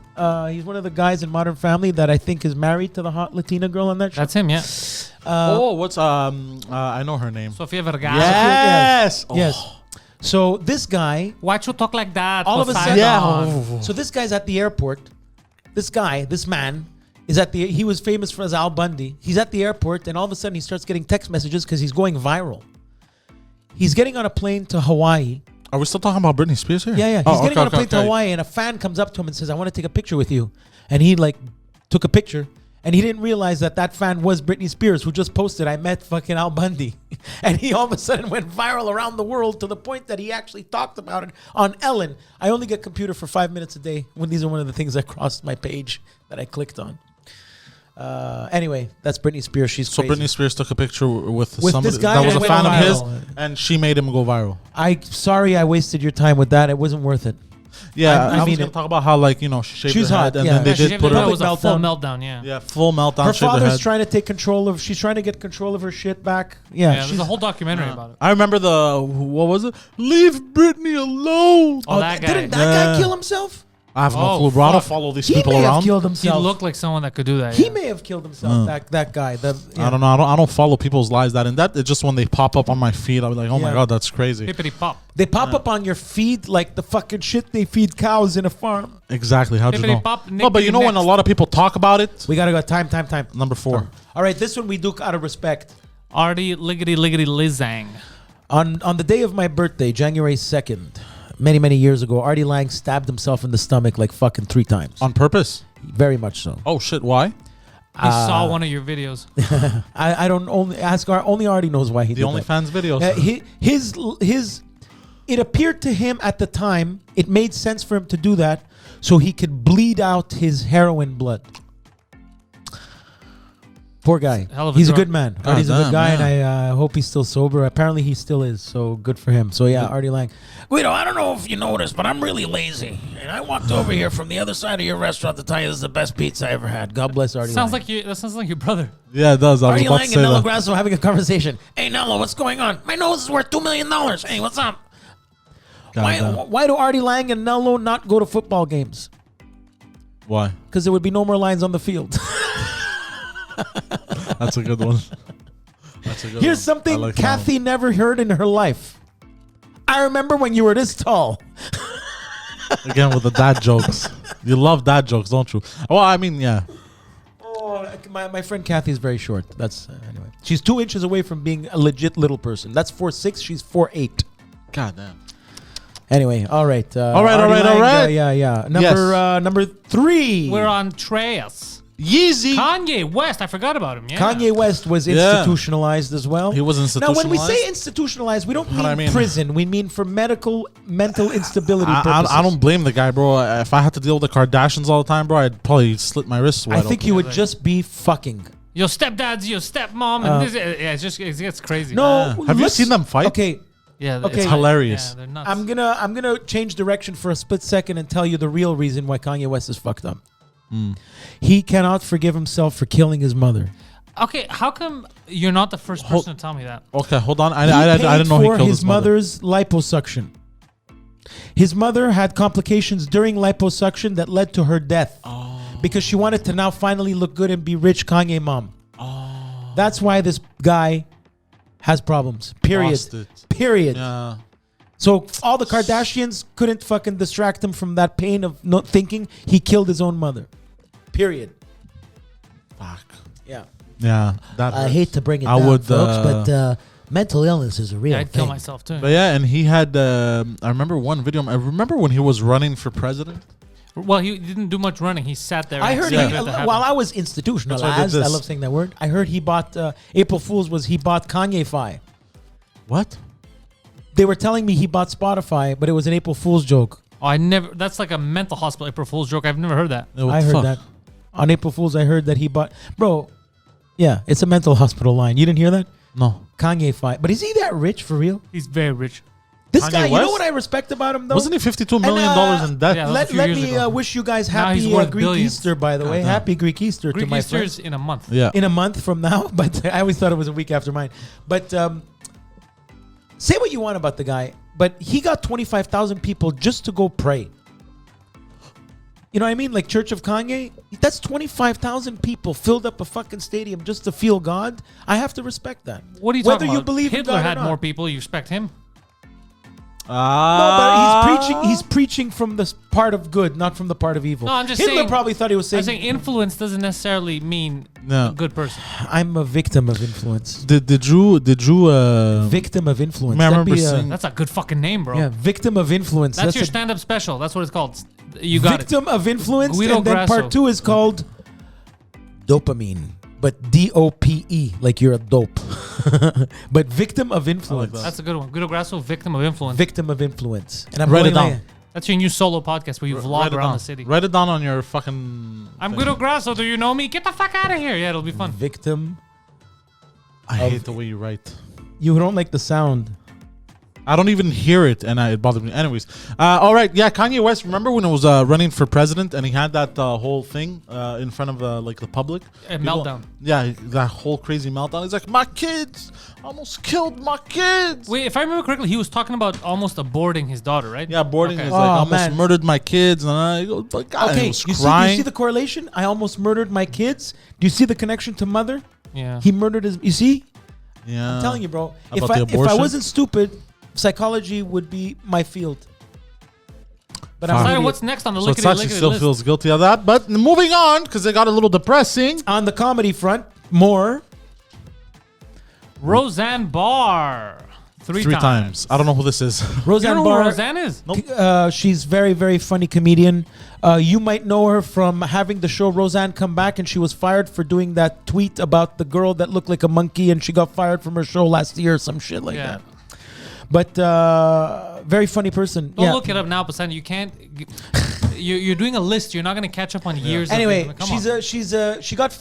He's one of the guys in Modern Family that I think is married to the hot Latina girl on that show. That's him, yeah. what's I know her name. Sofia Vergara. Yes. Oh. Yes. So this guy, Why'd you talk like that? all of a sudden, Poseidon? so this guy's at the airport. This man is at the. He was famous for his Al Bundy. He's at the airport, and all of a sudden he starts getting text messages because he's going viral. He's getting on a plane to Hawaii. Are we still talking about Britney Spears here? Yeah. He's Oh, getting okay, on a plane okay. to Hawaii, and a fan comes up to him and says, "I want to take a picture with you." And he took a picture, and he didn't realize that fan was Britney Spears, who just posted, "I met fucking Al Bundy," and he all of a sudden went viral around the world to the point that he actually talked about it on Ellen. I only get computer for 5 minutes a day when these are one of the things that crossed my page that I clicked on. Anyway, that's Britney Spears. She's So crazy. Britney Spears took a picture with With somebody this guy that was a and fan went of his, viral. and she made him go viral. Sorry I wasted your time with that. It wasn't worth it. Yeah, I I, was mean gonna it. talk about how she shaved She's her hot, head, and yeah. then they Yeah, she did Shaved put her head her. was a full meltdown. meltdown, yeah. Yeah, full meltdown. Her shaved her father's head. trying to take control of. She's trying to get control of her shit back. Yeah, Yeah, there's a whole documentary about it. I remember what was it? Leave Britney alone. Oh, that guy. Didn't that Yeah. guy kill himself? I have no Oh, clue, bro. I don't fuck. follow these He people may have around. killed He himself. looked like someone that could do that. He yeah. may have killed himself. That guy. I don't know. I don't follow people's lives that in that. It's just when they pop up on my feed, I'm like, oh my Yeah. god, that's crazy. Hippity pop. They pop up on your feed like the fucking shit they feed cows in a farm. Exactly. How'd you Hippity know? pop, No, but you know when a next. lot of people talk about it. We gotta go. Time. Number 4. All right, this one we do out of respect. Artie liggity liggity lizang. On the day of my birthday, January 2nd, many years ago, Artie Lang stabbed himself in the stomach like fucking 3 times. On purpose? Very much so. Oh shit! Why? He saw one of your videos. I don't only Artie knows why he The did that. OnlyFans videos. His it appeared to him at the time it made sense for him to do that so he could bleed out his heroin blood. Poor guy. Hell of a He's a drug. good man. God Artie's a good damn, guy, yeah. and I hope he's still sober. Apparently, he still is. So good for him. So yeah, Artie Lang. Guido, I don't know if you noticed, but I'm really lazy, and I walked over here from the other side of your restaurant to tell you this is the best pizza I ever had. God bless Artie Sounds Lang. like you. That sounds like your brother. Yeah, it does. I was Artie about Lang to and say Nello that. Grasso having a conversation. Hey Nello, what's going on? My nose is worth $2 million. Hey, what's up? God, Why do Artie Lang and Nello not go to football games? Why? Because there would be no more lines on the field. That's a good one. That's a good Here's one. something I like that Kathy never heard in her life. I remember when you were this tall. one. Again with the dad jokes. You love dad jokes, don't you? Well, I mean, yeah. Oh, my friend Kathy is very short. That's anyway. She's 2 inches away from being a legit little person. That's 4'6". She's 4'8". God damn. Anyway, all right. All right. Yeah. Number 3. We're on Treas. Yeezy. Kanye West, I forgot about him. Yeah. Kanye West was Yeah. institutionalized as well. He was Now, institutionalized. when we say institutionalized, we don't What mean, I mean? prison. We mean for mental instability I purposes. don't blame the guy, bro. If I had to deal with the Kardashians all the time, bro, I'd probably slit my wrists wide I think open. you would just be fucking. Your stepdad's your stepmom, and this, yeah, it gets crazy. No, Have you let's- seen them fight? Okay, yeah, Okay. It's hilarious. Yeah, they're nuts. I'm gonna change direction for a split second and tell you the real reason why Kanye West is fucked up. He cannot forgive himself for killing his mother. Okay, how come you're not the first person to tell me that? Okay, hold on. He I paid didn't know he for killed his his mother. mother's liposuction. His mother had complications during liposuction that led to her death because she wanted to now finally look good and be rich Kanye mom. That's why this guy has problems. Period. Lost it. Period. Yeah. So all the Kardashians couldn't fucking distract him from that pain of not thinking he killed his own mother. Period. Fuck. Yeah. Yeah. That I hurts. hate to bring it I down, would, folks, but mental illness is a real Yeah, I'd kill thing. myself too. But yeah, and he had. I remember one video. I remember when he was running for president. Well, he didn't do much running. He sat there. I and heard expected it to happen. while I was That's why I did institutionalized, I this. love saying that word. I heard he bought April Fool's was he bought Kanye-fi. What? They were telling me he bought Spotify, but it was an April Fool's joke. Oh, I never. That's like a mental hospital April Fool's joke. I've never heard that. Yeah, what I the heard fuck? that. On April Fool's, I heard that he bought. Bro, yeah, it's a mental hospital line. You didn't hear that? No. Kanye-fi. But is he that rich for real? He's very rich. This Kanye guy, you West? know what I respect about him though? Wasn't he $52 million And, in debt? Yeah, that was a Let few years me ago. wish you guys Now he's happy worth Greek billions. Easter, by the way. Goddamn. Happy Greek Easter Greek to my Easter's friends. in a month. Yeah. In a month from now, but I always thought it was a week after mine. But say what you want about the guy, but he got 25,000 people just to go pray. You know what I mean? Like Church of Kanye, that's 25,000 people filled up a fucking stadium just to feel God. I have to respect that. What are you Whether talking about? you believe in Hitler God or had not. more people. You respect him? No, but he's preaching from the part of good, not from the part of evil. No, I'm just Hitler saying- probably thought he was I'm saying, saying influence doesn't necessarily mean No. a good person. I'm a victim of influence. Did you Victim of influence. Man, I That'd be remember a- seeing- That's a good fucking name, bro. yeah, victim of influence. That's your a stand-up special. That's what it's called. You got victim of influence. Guido and then Grasso. part 2 is called dopamine, but DOPE, like you're a dope. But victim of influence. that. it. That's a good one. Guido Grasso, victim of influence. Victim of influence. And I'm Write it going down. That's your new solo podcast where you vlog Write it around down. the city. Write it down on your fucking. I'm thing. Guido Grasso. Do you know me? Get the fuck out of here. Yeah, it'll be fun. Victim. I hate the way you write. You don't like the sound. I don't even hear it, and it bothers me. Anyways, all right, yeah, Kanye West. Remember when it was running for president, and he had that whole thing in front of like the public? A People- meltdown. Yeah, that whole crazy meltdown. He's like, my kids, almost killed my kids. Wait, if I remember correctly, he was talking about almost aborting his daughter, right? Yeah, boarding Okay. is Oh, like almost man. murdered my kids, and I go, but God, Okay, he was you crying. see the correlation? I almost murdered my kids. Do you see the connection to mother? Yeah. He murdered his. You see? yeah, I'm telling you, bro. If About the I abortion? wasn't stupid, psychology would be my field. But I'm Fine. an Sorry, idiot. what's next on the So lickety Sachi still list? feels guilty of that. But moving on, because it got a little depressing. On the comedy front, more. Roseanne Barr. Three times. I don't know who this is. You Roseanne don't know who Barr. Roseanne is? She's very, very funny comedian. You might know her from having the show Roseanne Come Back, and she was fired for doing that tweet about the girl that looked like a monkey, and she got fired from her show last year or some shit like Yeah. that. But very funny person. Don't yeah. look it up now, Poseidon. You can't. You're doing a list. You're not going to catch up on years. Anyway, of it. Come on. she got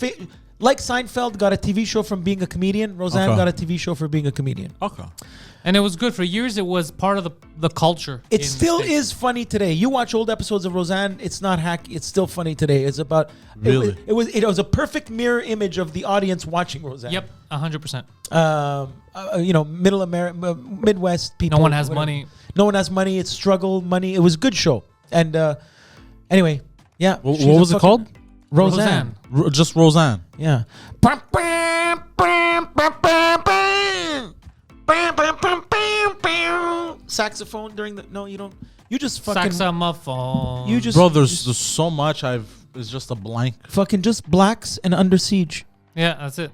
like Seinfeld got a TV show from being a comedian. Roseanne Okay. got a TV show for being a comedian. Okay. And it was good for years. It was part of the culture. It in still the States. is funny today. You watch old episodes of Roseanne, it's not hacky. It's still funny today. It's about Really? it was a perfect mirror image of the audience watching Roseanne. Yep, 100%. Middle America, Midwest people. No one has whatever. money. No one has money. It's struggle money. It was a good show. And anyway, yeah. What she's was a it called? Roseanne. Just Roseanne. Yeah. Saxophone during the you don't. You just fucking. Saxophone. You just. Bro, there's so much. It's just a blank. fucking just blacks and Under Siege. Yeah, that's it.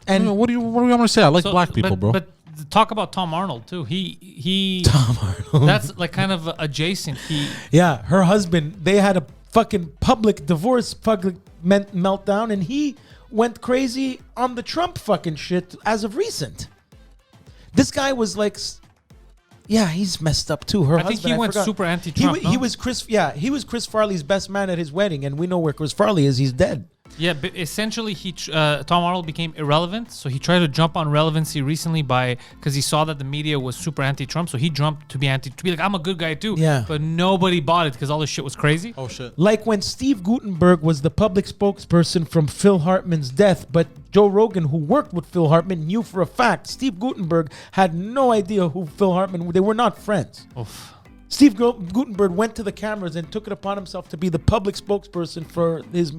And What do you want me to say? I like So, black people, bro. But talk about Tom Arnold too. He Tom Arnold. That's like kind of adjacent. Yeah, her husband. They had a fucking public divorce, public meltdown, and he went crazy on the Trump fucking shit as of recent. This guy was like, yeah, he's messed up too. Her I think husband, he went forgot. super anti-Trump. He was Chris Farley's best man at his wedding, and we know where Chris Farley is. He's dead. Yeah, but essentially, Tom Arnold became irrelevant. So he tried to jump on relevancy recently because he saw that the media was super anti-Trump. So he jumped to be like, I'm a good guy too. Yeah. But nobody bought it because all this shit was crazy. Oh shit. Like when Steve Guttenberg was the public spokesperson from Phil Hartman's death, but Joe Rogan, who worked with Phil Hartman, knew for a fact Steve Guttenberg had no idea who Phil Hartman. They were not friends. Oof. Steve Guttenberg went to the cameras and took it upon himself to be the public spokesperson for his.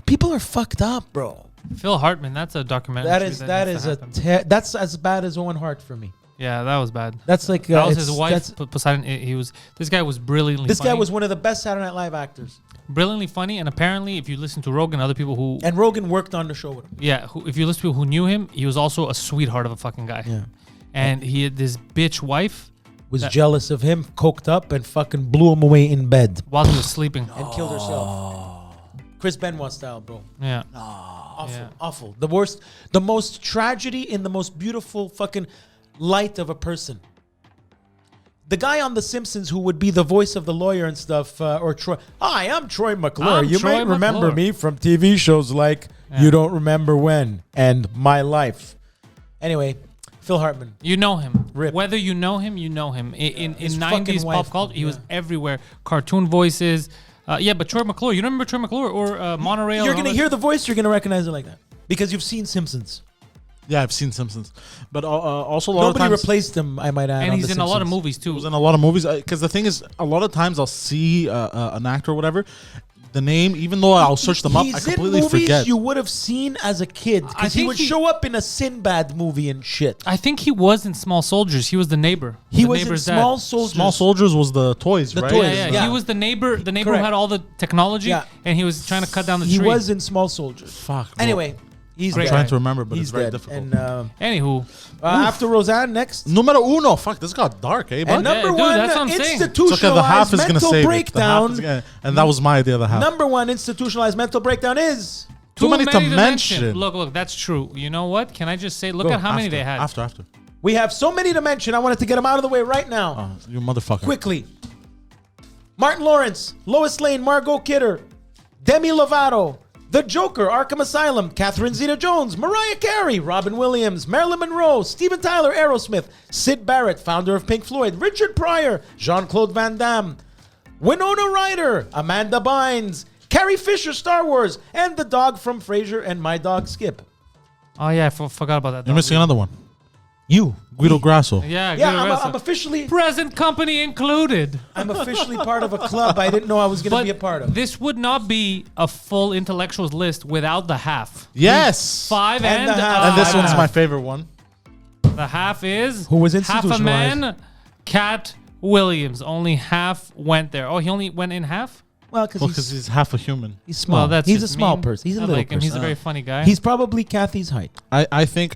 People are fucked up, bro. Phil Hartman, that's a documentary. That's as bad as Owen Hart for me. Yeah, that was bad. That's like that was his wife, Poseidon. This guy was brilliantly. This funny. guy was one of the best Saturday Night Live actors. Brilliantly funny, and apparently, if you listen to Rogan, other people who and Rogan worked on the show with him. Yeah, if you listen to people who knew him, he was also a sweetheart of a fucking guy. Yeah, and he had this bitch wife was jealous of him, coked up, and fucking blew him away in bed while he was sleeping and killed herself. Chris Benoit style, bro. Yeah. Awful. Yeah. Awful. The worst, the most tragedy in the most beautiful fucking light of a person. The guy on The Simpsons who would be the voice of the lawyer and stuff, or Troy. Hi, I'm Troy McClure. You may remember me from TV shows like You Don't Remember When and My Life. Anyway, Phil Hartman. You know him. Rip. Whether you know him, you know him. In 90s pop culture, he was everywhere. Cartoon voices. But Troy McClure. You remember Troy McClure or Montreal? You're going to hear the voice, you're going to recognize it like that. Because you've seen Simpsons. Yeah, I've seen Simpsons. But also a lot of times... Nobody replaced him, I might add. And he's in a lot of movies, too. He was in a lot of movies. Because the thing is, a lot of times I'll see an actor or whatever, the name, even though I'll search them up, I completely forget. You would have seen as a kid. Because he would show up in a Sinbad movie and shit. I think he was in Small Soldiers. He was the neighbor. He was in Small Soldiers. Small Soldiers was the toys, right? Toys, yeah. He was the neighbor who had all the technology, and he was trying to cut down the tree. He was in Small Soldiers. Fuck. Anyway, he's I'm dead. trying to remember, but he's it's very dead. difficult. And, anywho. After Roseanne, next. Numero uno. Fuck, this got dark, eh? And number one, that's what I'm saying. It's okay, the half is going to save breakdown. And that was my idea of the half. Number one institutionalized mental breakdown is... Too many to mention. Look, that's true. You know what? Can I just say, look at how many they had. After. We have so many to mention. I wanted to get them out of the way right now. Oh, you motherfucker. Quickly. Martin Lawrence, Lois Lane, Margot Kidder, Demi Lovato, The Joker, Arkham Asylum, Catherine Zeta-Jones, Mariah Carey, Robin Williams, Marilyn Monroe, Steven Tyler, Aerosmith, Syd Barrett, founder of Pink Floyd, Richard Pryor, Jean-Claude Van Damme, Winona Ryder, Amanda Bynes, Carrie Fisher, Star Wars, and the dog from Frasier and My Dog Skip. Oh, yeah, I forgot about that. You're missing another one. You. Guido Grasso. Yeah, I'm officially... Present company included. I'm officially part of a club I didn't know I was going to be a part of. This would not be a full intellectuals list without the half. Yes. 5 and a half. And this one's my favorite one. The half is... Who was half institutionalized? a man, Cat Williams. Only half went there. Oh, he only went in half? Well, because he's half a human. He's small. Well, he's a small person. He's a little person. He's a very funny guy. He's probably Kathy's height. I think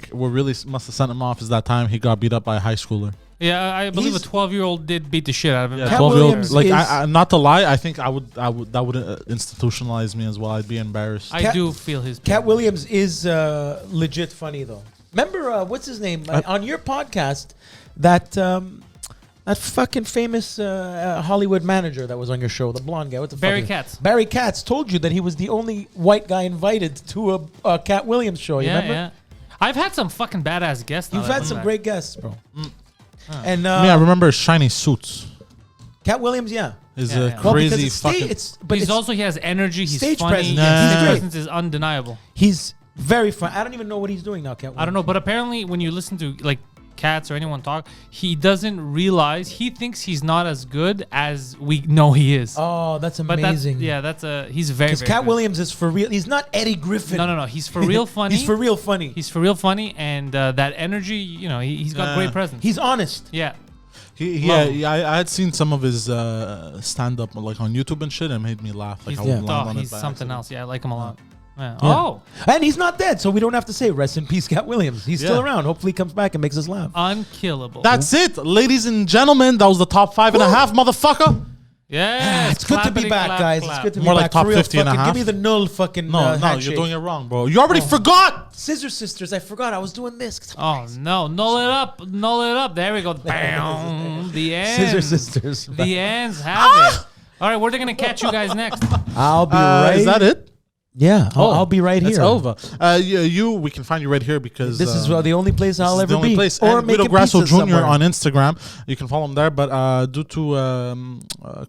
what really must have sent him off is that time he got beat up by a high schooler. Yeah, I believe a 12-year-old did beat the shit out of him. Yeah, 12-year-old. Like, not to lie, I think I would that would institutionalize me as well. I'd be embarrassed. I do feel his pain. Cat Williams is legit funny though. Remember what's his name on your podcast? That fucking famous Hollywood manager that was on your show, the blonde guy. What the Barry fuck? Katz. Barry Katz told you that he was the only white guy invited to a Cat Williams show. You remember? Yeah. I've had some fucking badass guests. You've had some great guests, bro. And I remember shiny suits. Cat Williams, is a crazy fucking. He has energy. He's stage funny. presence. His presence is undeniable. He's very fun. I don't even know what he's doing now, Cat Williams. I don't know, but apparently when you listen to like Cats or anyone talk, he doesn't realize, he thinks he's not as good as we know he is. Oh, that's amazing. He's very, because Cat Williams is for real. He's not Eddie Griffin. No. He's for real funny. He's for real funny. And that energy, he's got great presence. He's honest. Yeah. I had seen some of his stand-up like on YouTube and shit, and it made me laugh. Like he's something else. Yeah, I like him a lot. Yeah. Yeah. Oh, and he's not dead, so we don't have to say rest in peace, Cat Williams. He's still around. Hopefully, he comes back and makes us laugh. Unkillable. That's it, ladies and gentlemen. That was the top 5.5, motherfucker. Yes, It's good to be clappity, back, clap, guys. clap. It's good to be More like back. top For real, 50 and a fucking half. Give me the null fucking No, handshake. you're doing it wrong, bro. You already forgot. Scissor Sisters. I forgot I was doing this. Oh no! Null it up. There we go. Bam. The ends. Scissor Sisters. The ends have it. All right, where they gonna catch you guys next? I'll be right. Is that it? Yeah, I'll be right It's here. over. We can find you right here because This is the only place I'll this is ever the only be. place. Or And Guido making Grasso pizza Jr. somewhere. on Instagram. You can follow him there, but due to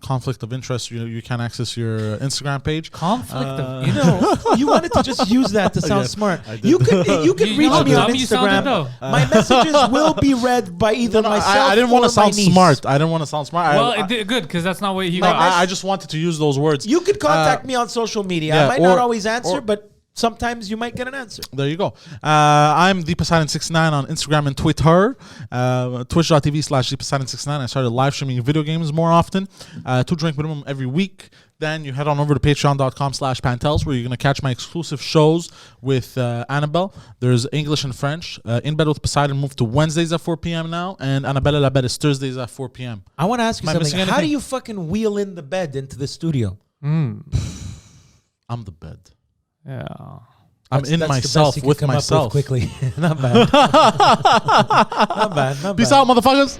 conflict of interest, you can't access your Instagram page. Conflict of You know, you wanted to just use that to sound Yes, smart. I did. You could You reach know me how on dumb you sounded, Instagram. though. My messages will be read by either myself. I didn't want or to sound my niece. smart. I didn't want to sound smart. Well, I, it did good because that's not what he My got. mess- I just wanted to use those words. You could contact me on social media. yeah, I might not or- always answer, or- but sometimes you might get an answer. There you go. I'm Poseidon69 on Instagram and Twitter. Twitch.tv/Poseidon69. I started live streaming video games more often. 2 drink minimum every week. Then you head on over to patreon.com/Pantelis where you're going to catch my exclusive shows with Annabelle. There's English and French. In Bed with Poseidon moved to Wednesdays at 4 p.m. now. And Annabelle La Bed is Thursdays at 4 p.m. I want to ask you Am I missing something. How do anything? you fucking wheel in the bed into the studio? I'm the bed. Yeah. I'm in That's myself the best you could with come up myself. quickly. Not bad. Not bad. Peace out, motherfuckers.